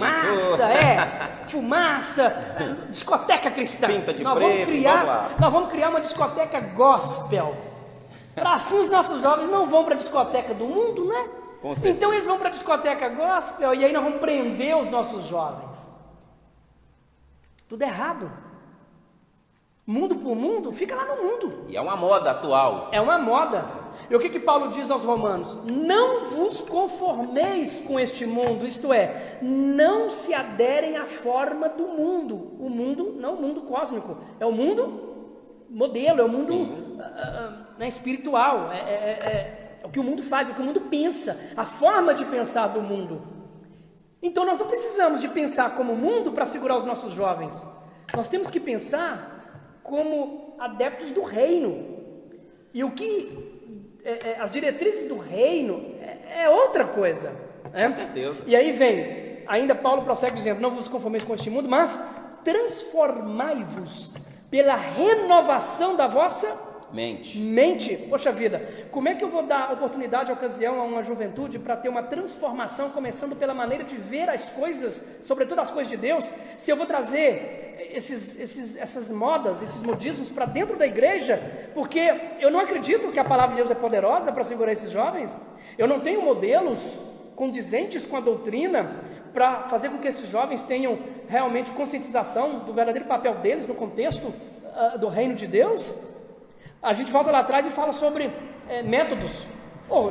fumaça, discoteca cristã. Pinta de nós preto, nós vamos criar uma discoteca gospel. Para assim os nossos jovens não vão para a discoteca do mundo, né? Então eles vão para a discoteca gospel e aí nós vamos prender os nossos jovens. Tudo errado. Mundo por mundo, fica lá no mundo. E é uma moda atual. É uma moda. E o que Paulo diz aos romanos? Não vos conformeis com este mundo, isto é, não se aderem à forma do mundo. O mundo, não o mundo cósmico, é o mundo modelo, é o mundo espiritual, é o que o mundo faz, é o que o mundo pensa, a forma de pensar do mundo. Então nós não precisamos de pensar como o mundo para segurar os nossos jovens. Nós temos que pensar como adeptos do reino. E o que as diretrizes do reino é outra coisa. Com certeza. E aí vem, ainda Paulo prossegue dizendo, não vos conformeis com este mundo, mas transformai-vos pela renovação da vossa mente. Poxa vida, como é que eu vou dar oportunidade, ocasião a uma juventude para ter uma transformação, começando pela maneira de ver as coisas, sobretudo as coisas de Deus, se eu vou trazer essas modas, esses modismos para dentro da igreja, porque eu não acredito que a palavra de Deus é poderosa para segurar esses jovens. Eu não tenho modelos condizentes com a doutrina para fazer com que esses jovens tenham realmente conscientização do verdadeiro papel deles no contexto do reino de Deus. A gente volta lá atrás e fala sobre métodos.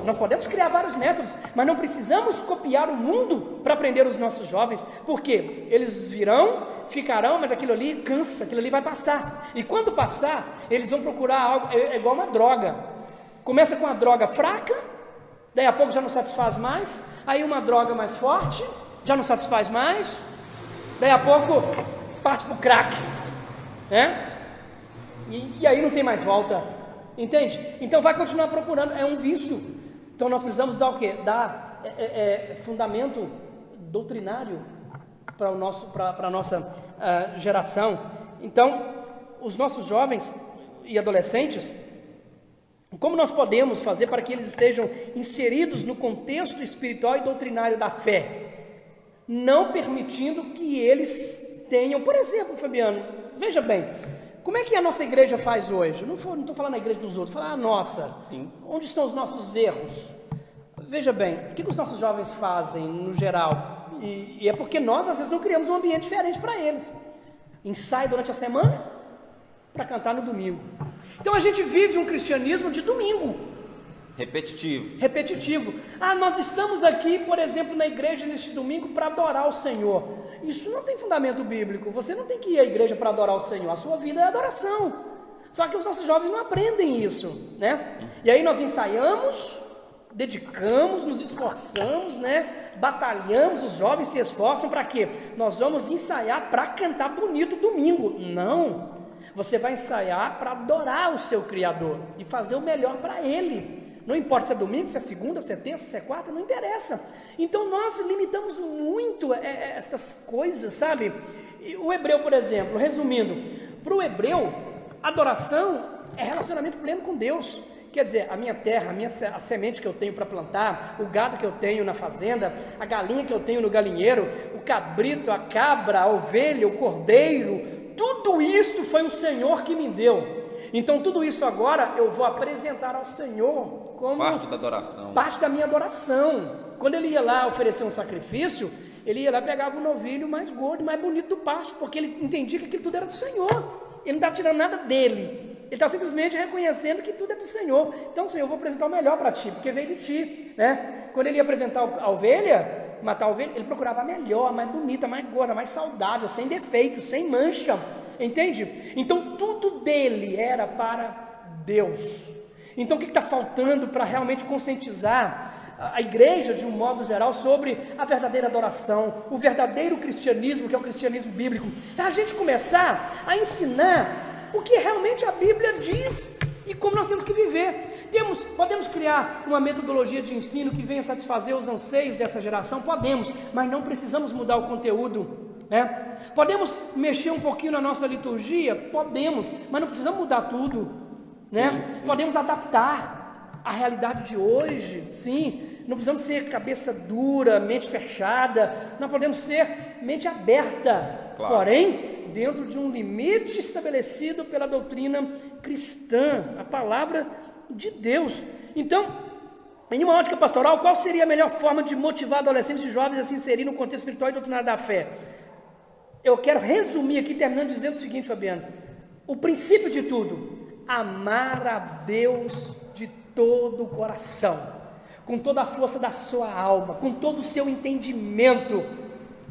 Nós podemos criar vários métodos, mas não precisamos copiar o mundo para aprender os nossos jovens, porque eles virão, ficarão, mas aquilo ali cansa, aquilo ali vai passar, e quando passar, eles vão procurar algo, é igual uma droga, começa com uma droga fraca, daí a pouco já não satisfaz mais, aí uma droga mais forte, já não satisfaz mais, daí a pouco parte para o crack, né? E aí não tem mais volta, entende? Então vai continuar procurando, é um vício. Então nós precisamos dar o quê? Dar fundamento doutrinário para a nossa geração. Então, os nossos jovens e adolescentes, como nós podemos fazer para que eles estejam inseridos no contexto espiritual e doutrinário da fé? Não permitindo que eles tenham, por exemplo, Fabiano, veja bem, como é que a nossa igreja faz hoje? Não estou falando a igreja dos outros, estou falando a nossa. Sim. Onde estão os nossos erros? Veja bem, o que os nossos jovens fazem no geral? E é porque nós, às vezes, não criamos um ambiente diferente para eles. Ensaio durante a semana para cantar no domingo. Então a gente vive um cristianismo de domingo. Repetitivo. Nós estamos aqui, por exemplo, na igreja neste domingo para adorar o Senhor. Isso não tem fundamento bíblico. Você não tem que ir à igreja para adorar o Senhor. A sua vida é adoração. Só que os nossos jovens não aprendem isso, né? E aí nós ensaiamos, dedicamos, nos esforçamos, né? Batalhamos, os jovens se esforçam para quê? Nós vamos ensaiar para cantar bonito domingo. Não. Você vai ensaiar para adorar o seu Criador e fazer o melhor para Ele. Não importa se é domingo, se é segunda, se é terça, se é quarta, não interessa. Então nós limitamos muito essas coisas, sabe? O hebreu, por exemplo, resumindo, para o hebreu, adoração é relacionamento pleno com Deus. Quer dizer, a minha terra, a semente que eu tenho para plantar, o gado que eu tenho na fazenda, a galinha que eu tenho no galinheiro, o cabrito, a cabra, a ovelha, o cordeiro, tudo isto foi o Senhor que me deu. Então tudo isso agora eu vou apresentar ao Senhor como parte da adoração. Parte da minha adoração. Quando ele ia lá oferecer um sacrifício, ele ia lá e pegava o novilho mais gordo, mais bonito do pasto, porque ele entendia que aquilo tudo era do Senhor. Ele não estava tirando nada dele. Ele está simplesmente reconhecendo que tudo é do Senhor. Então, Senhor, eu vou apresentar o melhor para ti, porque veio de ti, né? Quando ele ia apresentar a ovelha, matar a ovelha, ele procurava a melhor, a mais bonita, a mais gorda, a mais saudável, sem defeito, sem mancha. entende? Então tudo dele era para Deus. Então o que está faltando para realmente conscientizar a igreja, de um modo geral, sobre a verdadeira adoração, o verdadeiro cristianismo, que é o cristianismo bíblico? É a gente começar a ensinar o que realmente a Bíblia diz e como nós temos que viver. Podemos criar uma metodologia de ensino que venha satisfazer os anseios dessa geração? Podemos, mas não precisamos mudar o conteúdo, né? Podemos mexer um pouquinho na nossa liturgia? Podemos, mas não precisamos mudar tudo, né? Sim. Podemos adaptar a realidade de hoje, sim. Não precisamos ser cabeça dura, mente fechada. Nós podemos ser mente aberta, claro. Porém dentro de um limite estabelecido pela doutrina cristã, a palavra de Deus. Então, em uma ótica pastoral, qual seria a melhor forma de motivar adolescentes e jovens a se inserir no contexto espiritual e doutrinário da fé? Eu quero resumir aqui, terminando dizendo o seguinte, Fabiano: o princípio de tudo, amar a Deus de todo o coração, com toda a força da sua alma, com todo o seu entendimento,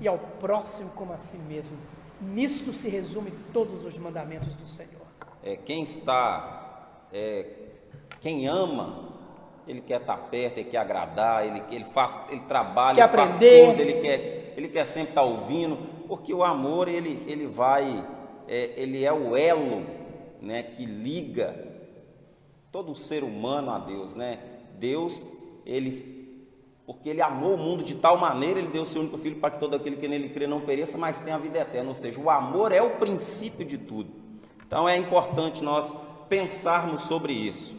e ao próximo como a si mesmo. Nisto se resume todos os mandamentos do Senhor. Quem ama, ele quer estar perto, ele quer agradar, ele trabalha, quer ele aprender. Faz tudo, ele quer sempre estar ouvindo, porque o amor ele é o elo, né, que liga todo ser humano a Deus, né? Deus, porque ele amou o mundo de tal maneira, ele deu o seu único filho para que todo aquele que nele crê não pereça, mas tenha a vida eterna. Ou seja, o amor é o princípio de tudo. Então é importante nós pensarmos sobre isso.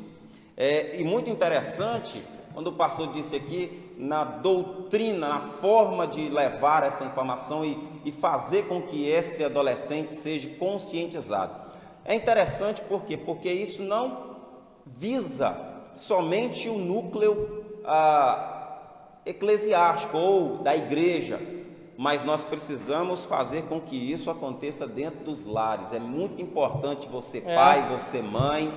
E muito interessante, quando o pastor disse aqui, na doutrina, na forma de levar essa informação e fazer com que este adolescente seja conscientizado. É interessante por quê? Porque isso não visa somente o núcleo eclesiástico ou da igreja, mas nós precisamos fazer com que isso aconteça dentro dos lares. É muito importante você pai, você mãe,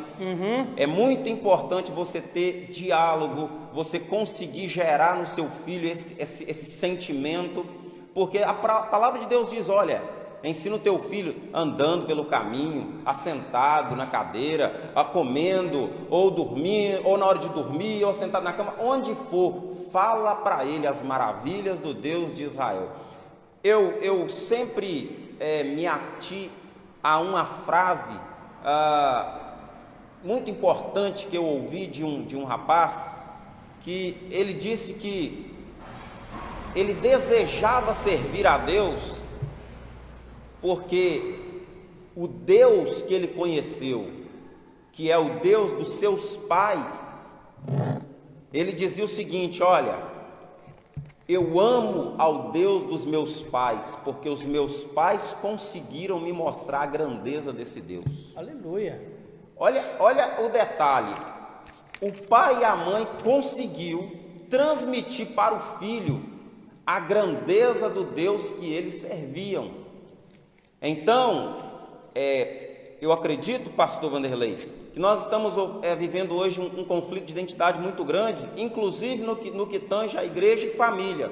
é muito importante você ter diálogo, você conseguir gerar no seu filho esse sentimento, porque a palavra de Deus diz, olha, ensina o teu filho andando pelo caminho, assentado na cadeira, comendo, ou dormindo, ou na hora de dormir, ou sentado na cama, onde for, fala para ele as maravilhas do Deus de Israel. Eu sempre me ati a uma frase muito importante que eu ouvi de um rapaz, que ele disse que ele desejava servir a Deus porque o Deus que ele conheceu, que é o Deus dos seus pais, ele dizia o seguinte: olha, eu amo ao Deus dos meus pais, porque os meus pais conseguiram me mostrar a grandeza desse Deus. Aleluia! Olha o detalhe, o pai e a mãe conseguiu transmitir para o filho a grandeza do Deus que eles serviam. Então, eu acredito, pastor Vanderlei, que nós estamos vivendo hoje um conflito de identidade muito grande, inclusive no que tange a igreja e família,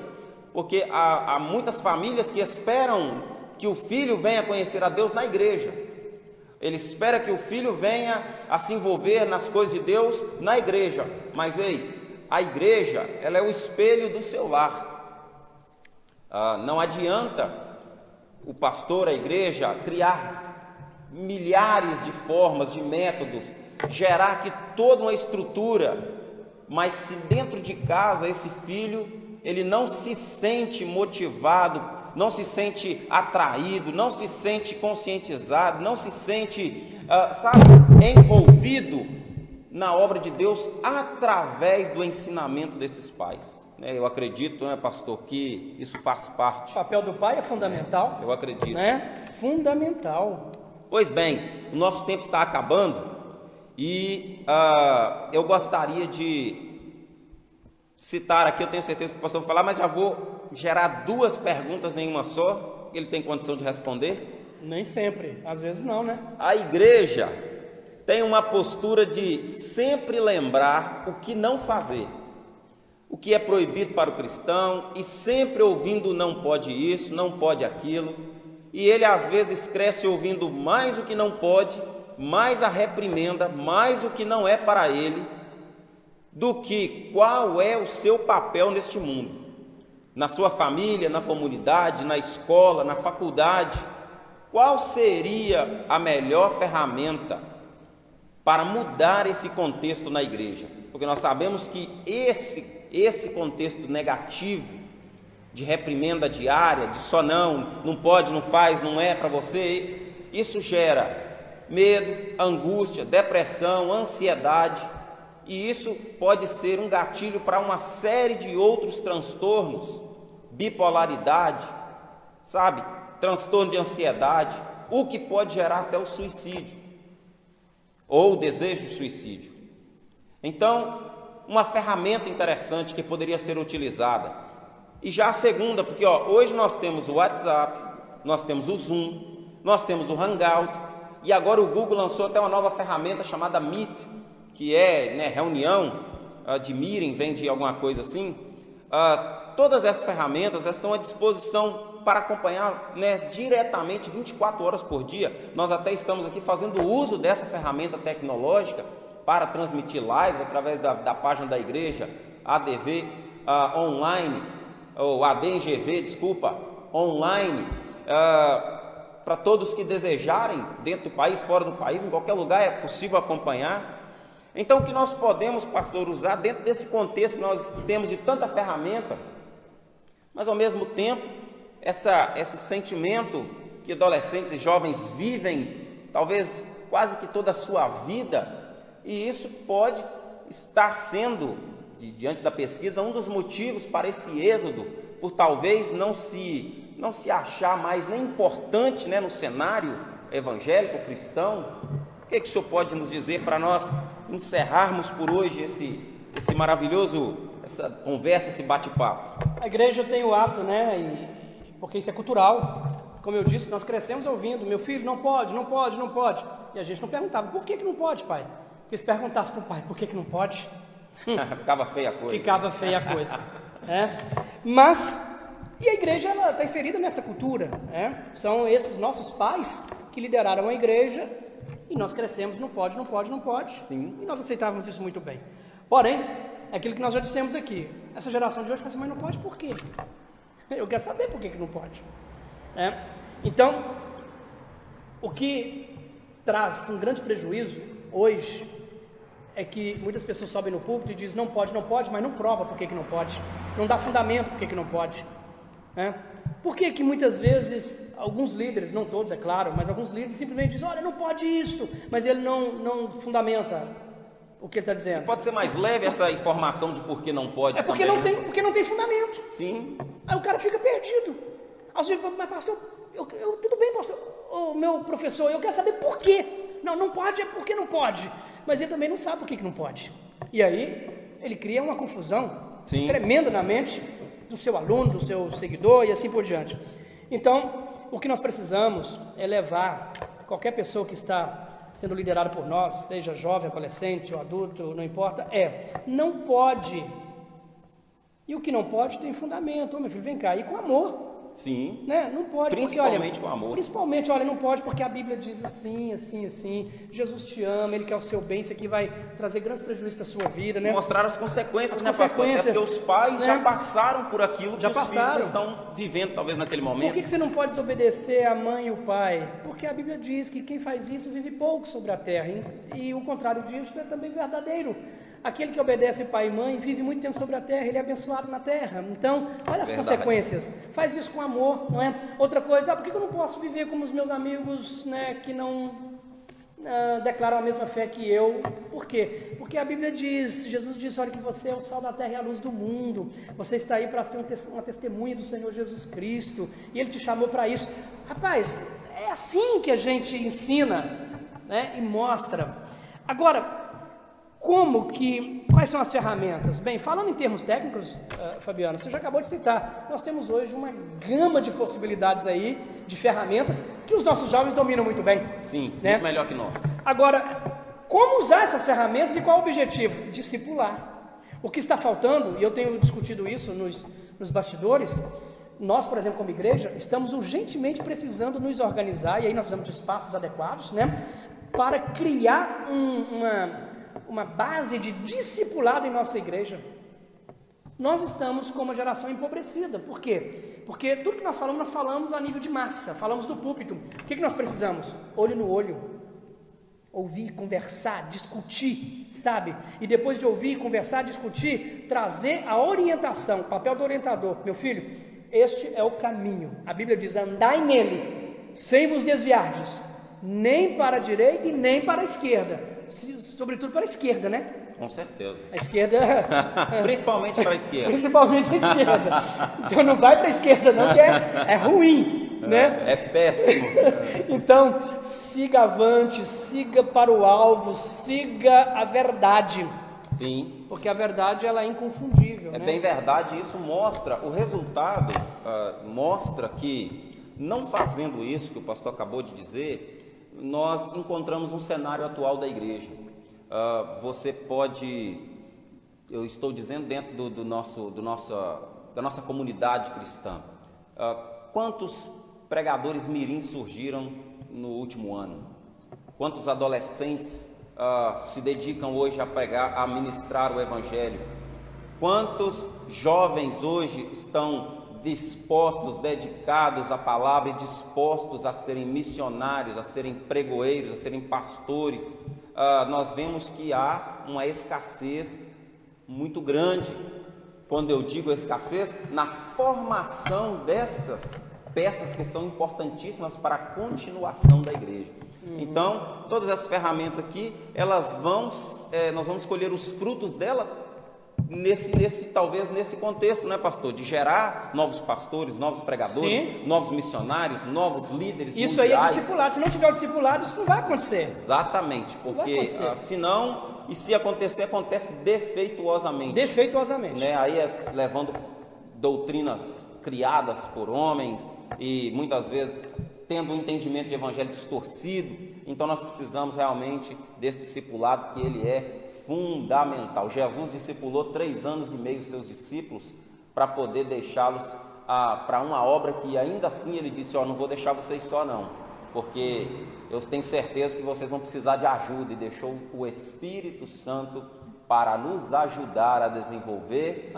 porque há muitas famílias que esperam que o filho venha conhecer a Deus na igreja, ele espera que o filho venha a se envolver nas coisas de Deus na igreja, mas a igreja, ela é o espelho do seu lar. Não adianta o pastor, a igreja, criar milhares de formas, de métodos, gerar aqui toda uma estrutura, mas se dentro de casa esse filho, ele não se sente motivado, não se sente atraído, não se sente conscientizado, não se sente, envolvido na obra de Deus através do ensinamento desses pais. Eu acredito, pastor, que isso faz parte. O papel do pai é fundamental. Eu acredito. Fundamental. Pois bem, o nosso tempo está acabando e eu gostaria de citar aqui, eu tenho certeza que o pastor vai falar, mas já vou gerar duas perguntas em uma só, ele tem condição de responder? Nem sempre, às vezes não, né? A igreja tem uma postura de sempre lembrar o que não fazer, o que é proibido para o cristão, e sempre ouvindo não pode isso, não pode aquilo. e ele às vezes cresce ouvindo mais o que não pode, mais a reprimenda, mais o que não é para ele, do que qual é o seu papel neste mundo, na sua família, na comunidade, na escola, na faculdade. Qual seria a melhor ferramenta para mudar esse contexto na igreja? Porque nós sabemos que esse contexto negativo, de reprimenda diária, de só não pode, não faz, não é para você, isso gera medo, angústia, depressão, ansiedade, e isso pode ser um gatilho para uma série de outros transtornos, bipolaridade, sabe? Transtorno de ansiedade, o que pode gerar até o suicídio, ou o desejo de suicídio. Então, uma ferramenta interessante que poderia ser utilizada. E já a segunda, porque hoje nós temos o WhatsApp, nós temos o Zoom, nós temos o Hangout, e agora o Google lançou até uma nova ferramenta chamada Meet, que é reunião de meeting, vem de alguma coisa assim. Todas essas ferramentas estão à disposição para acompanhar diretamente 24 horas por dia. Nós até estamos aqui fazendo uso dessa ferramenta tecnológica para transmitir lives através da página da igreja, ADV online, ou ADNGV, desculpa, online, para todos que desejarem, dentro do país, fora do país, em qualquer lugar é possível acompanhar. Então, o que nós podemos, pastor, usar dentro desse contexto que nós temos de tanta ferramenta, mas ao mesmo tempo, esse sentimento que adolescentes e jovens vivem, talvez quase que toda a sua vida, e isso pode estar sendo, diante da pesquisa, um dos motivos para esse êxodo, por talvez não se achar mais nem importante no cenário evangélico, cristão. O que o senhor pode nos dizer para nós encerrarmos por hoje esse maravilhoso, essa conversa, esse bate-papo? A igreja tem o hábito, porque isso é cultural. Como eu disse, nós crescemos ouvindo: meu filho, não pode, não pode, não pode. E a gente não perguntava: por que não pode, pai? Porque se perguntasse para o pai: por que não pode? Ficava feia a coisa. Ficava feia a coisa. Mas, e a igreja está inserida nessa cultura. São esses nossos pais que lideraram a igreja, e nós crescemos: não pode, não pode, não pode. Sim. E nós aceitávamos isso muito bem. Porém, é aquilo que nós já dissemos aqui, essa geração de hoje fala assim: mas não pode por quê? Eu quero saber por que não pode. Então, o que traz um grande prejuízo hoje é que muitas pessoas sobem no púlpito e dizem: não pode, mas não prova por que não pode, não dá fundamento por que não pode. Por que muitas vezes alguns líderes, não todos é claro, mas alguns líderes simplesmente dizem: olha, não pode isso, mas ele não fundamenta o que ele está dizendo. Pode ser mais leve essa informação de por que não pode. Porque também, porque não tem fundamento. Sim. Aí o cara fica perdido. Aí você fala: mas pastor, tudo bem, pastor, o meu professor, eu quero saber por quê. Não pode, é porque não pode. Mas ele também não sabe por que não pode. E aí ele cria uma confusão tremenda na mente do seu aluno, do seu seguidor e assim por diante. Então, o que nós precisamos é levar qualquer pessoa que está sendo liderada por nós, seja jovem, adolescente ou adulto, não importa, não pode. E o que não pode tem fundamento. Meu filho, vem cá, e com amor. Sim. Não pode. Principalmente com amor. Principalmente, não pode porque a Bíblia diz assim, assim, assim. Jesus te ama, Ele quer o seu bem, isso aqui vai trazer grandes prejuízos para a sua vida, Mostrar as consequências, pastor? Até porque os pais já passaram por aquilo que os filhos estão vivendo, talvez, naquele momento. Por que você não pode desobedecer a mãe e o pai? Porque a Bíblia diz que quem faz isso vive pouco sobre a terra. E o contrário disso é também verdadeiro. Aquele que obedece pai e mãe vive muito tempo sobre a terra, ele é abençoado na terra. Então, olha as consequências. Faz isso com amor, não é? Outra coisa: por que eu não posso viver como os meus amigos, que não declaram a mesma fé que eu? Por quê? Porque a Bíblia diz, Jesus disse: olha, que você é o sal da terra e a luz do mundo. Você está aí para ser uma testemunha do Senhor Jesus Cristo, e Ele te chamou para isso. Rapaz, é assim que a gente ensina, e mostra. Agora, quais são as ferramentas? Bem, falando em termos técnicos, Fabiano, você já acabou de citar, nós temos hoje uma gama de possibilidades aí, de ferramentas, que os nossos jovens dominam muito bem. Sim, muito melhor que nós. Agora, como usar essas ferramentas e qual o objetivo? Discipular. O que está faltando, e eu tenho discutido isso nos bastidores, Nós, por exemplo, como igreja, estamos urgentemente precisando nos organizar, e aí nós precisamos de espaços adequados, né, para criar uma base de discipulado em nossa igreja. Nós estamos com uma geração empobrecida. Por quê? Porque tudo que nós falamos a nível de massa, falamos do púlpito. O que nós precisamos? Olho no olho. Ouvir, conversar, discutir, sabe? E depois de ouvir, conversar, discutir, trazer a orientação, o papel do orientador. Meu filho, este é o caminho. A Bíblia diz: andai nele, sem vos desviardes, nem para a direita e nem para a esquerda. Sobretudo para a esquerda, né? Com certeza. A esquerda... Principalmente para a esquerda. Principalmente a esquerda. Então não vai para a esquerda não, que é ruim, né? É péssimo. Então, siga avante, siga para o alvo, siga a verdade. Sim. Porque a verdade, ela é inconfundível, É né? bem verdade, isso mostra, o resultado mostra que, não fazendo isso que o pastor acabou de dizer, nós encontramos um cenário atual da igreja. Você pode, eu estou dizendo dentro da nossa comunidade cristã, quantos pregadores mirins surgiram no último ano? Quantos adolescentes se dedicam hoje a pregar, a ministrar o evangelho? Quantos jovens hoje estão dispostos, dedicados à palavra e dispostos a serem missionários, a serem pregoeiros, a serem pastores? Nós vemos que há uma escassez muito grande. Quando eu digo escassez, na formação dessas peças que são importantíssimas para a continuação da igreja. Então, todas essas ferramentas aqui, nós vamos colher os frutos dela talvez nesse contexto, né, pastor? De gerar novos pastores, novos pregadores, sim, novos missionários, novos líderes isso mundiais. Aí é discipulado. Se não tiver o discipulado, isso não vai acontecer. Exatamente, porque senão, e se acontecer, acontece defeituosamente. Defeituosamente. Né? Aí levando doutrinas criadas por homens e muitas vezes tendo um entendimento de evangelho distorcido. Então nós precisamos realmente desse discipulado, que ele é fundamental. Jesus discipulou 3 anos e meio seus discípulos para poder deixá-los para uma obra que ainda assim ele disse: não vou deixar vocês só não, porque eu tenho certeza que vocês vão precisar de ajuda, e deixou o Espírito Santo para nos ajudar a desenvolver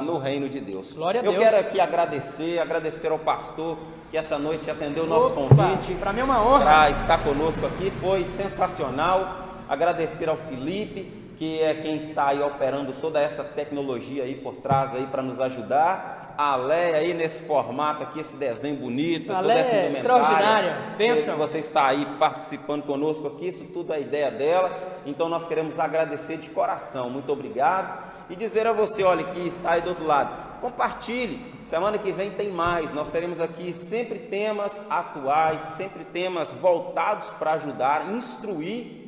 no reino de Deus. Glória a Deus. Eu quero aqui agradecer ao pastor que essa noite atendeu o nosso convite. Para mim é uma honra. Para estar conosco aqui, foi sensacional. Agradecer ao Felipe, que é quem está aí operando toda essa tecnologia aí por trás aí para nos ajudar. A Léia aí nesse formato aqui, esse desenho bonito, toda essa indumentária extraordinária, bênção. Você está aí participando conosco aqui, isso tudo é ideia dela. Então nós queremos agradecer de coração, muito obrigado. E dizer a você, olha, que está aí do outro lado, compartilhe, semana que vem tem mais. Nós teremos aqui sempre temas atuais, sempre temas voltados para ajudar, instruir,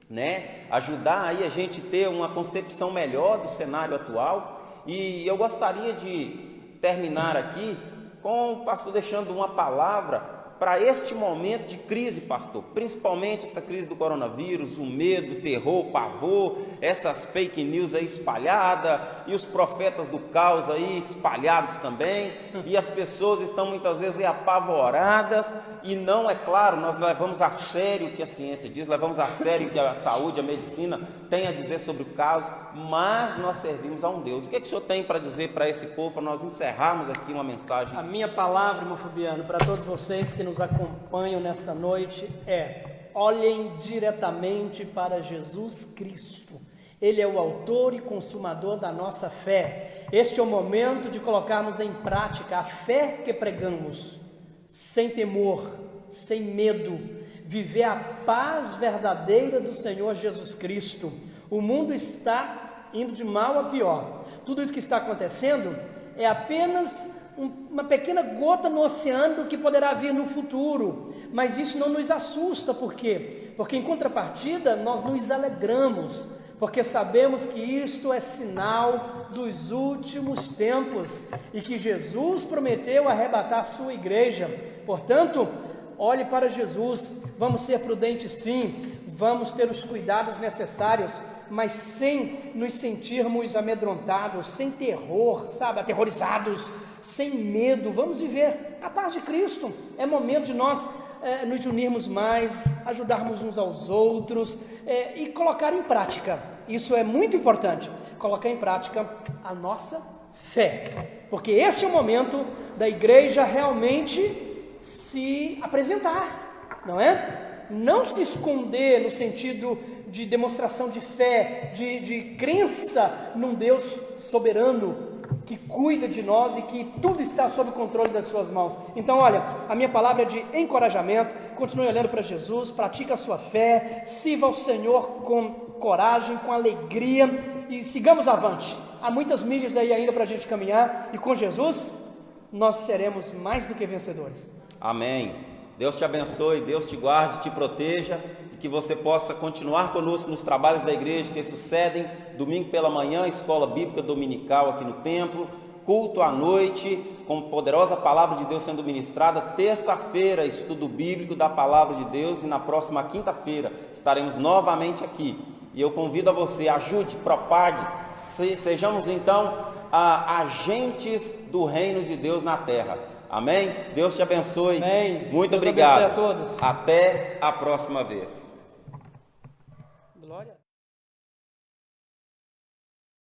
né? Ajudar aí a gente ter uma concepção melhor do cenário atual. E eu gostaria de terminar aqui com o pastor deixando uma palavra para este momento de crise, pastor, principalmente essa crise do coronavírus, o medo, o terror, o pavor, essas fake news aí espalhadas, e os profetas do caos aí espalhados também, e as pessoas estão muitas vezes apavoradas, e não, é claro, nós levamos a sério o que a ciência diz, levamos a sério o que a saúde, a medicina tem a dizer sobre o caso, mas nós servimos a um Deus. O que o senhor tem para dizer para esse povo, para nós encerrarmos aqui uma mensagem? A minha palavra, irmão Fabiano, para todos vocês que nos acompanham nesta noite é: olhem diretamente para Jesus Cristo. Ele é o autor e consumador da nossa fé. Este é o momento de colocarmos em prática a fé que pregamos, sem temor, sem medo, viver a paz verdadeira do Senhor Jesus Cristo. O mundo está indo de mal a pior. Tudo isso que está acontecendo é apenas uma pequena gota no oceano do que poderá vir no futuro, mas isso não nos assusta. Por quê? Porque em contrapartida nós nos alegramos, porque sabemos que isto é sinal dos últimos tempos e que Jesus prometeu arrebatar a sua igreja. Portanto, olhe para Jesus. Vamos ser prudentes, sim, vamos ter os cuidados necessários, mas sem nos sentirmos amedrontados, sem terror, sabe, aterrorizados, sem medo. Vamos viver a paz de Cristo. É momento de nós nos unirmos mais, ajudarmos uns aos outros e colocar em prática. Isso é muito importante, colocar em prática a nossa fé. Porque este é o momento da igreja realmente se apresentar, não é? Não se esconder no sentido de demonstração de fé, de crença num Deus soberano, que cuida de nós e que tudo está sob o controle das suas mãos. Então, olha, a minha palavra é de encorajamento. Continue olhando para Jesus, pratique a sua fé, sirva ao Senhor com coragem, com alegria e sigamos avante. Há muitas milhas aí ainda para a gente caminhar e com Jesus nós seremos mais do que vencedores. Amém. Deus te abençoe, Deus te guarde, te proteja e que você possa continuar conosco nos trabalhos da igreja que sucedem, domingo pela manhã, escola bíblica dominical aqui no templo, culto à noite, com poderosa palavra de Deus sendo ministrada, terça-feira, estudo bíblico da palavra de Deus e na próxima quinta-feira estaremos novamente aqui. E eu convido a você, ajude, propague, sejamos então agentes do reino de Deus na terra. Amém? Deus te abençoe. Amém. Muito Deus obrigado. abençoe a todos. Até a próxima vez. Glória.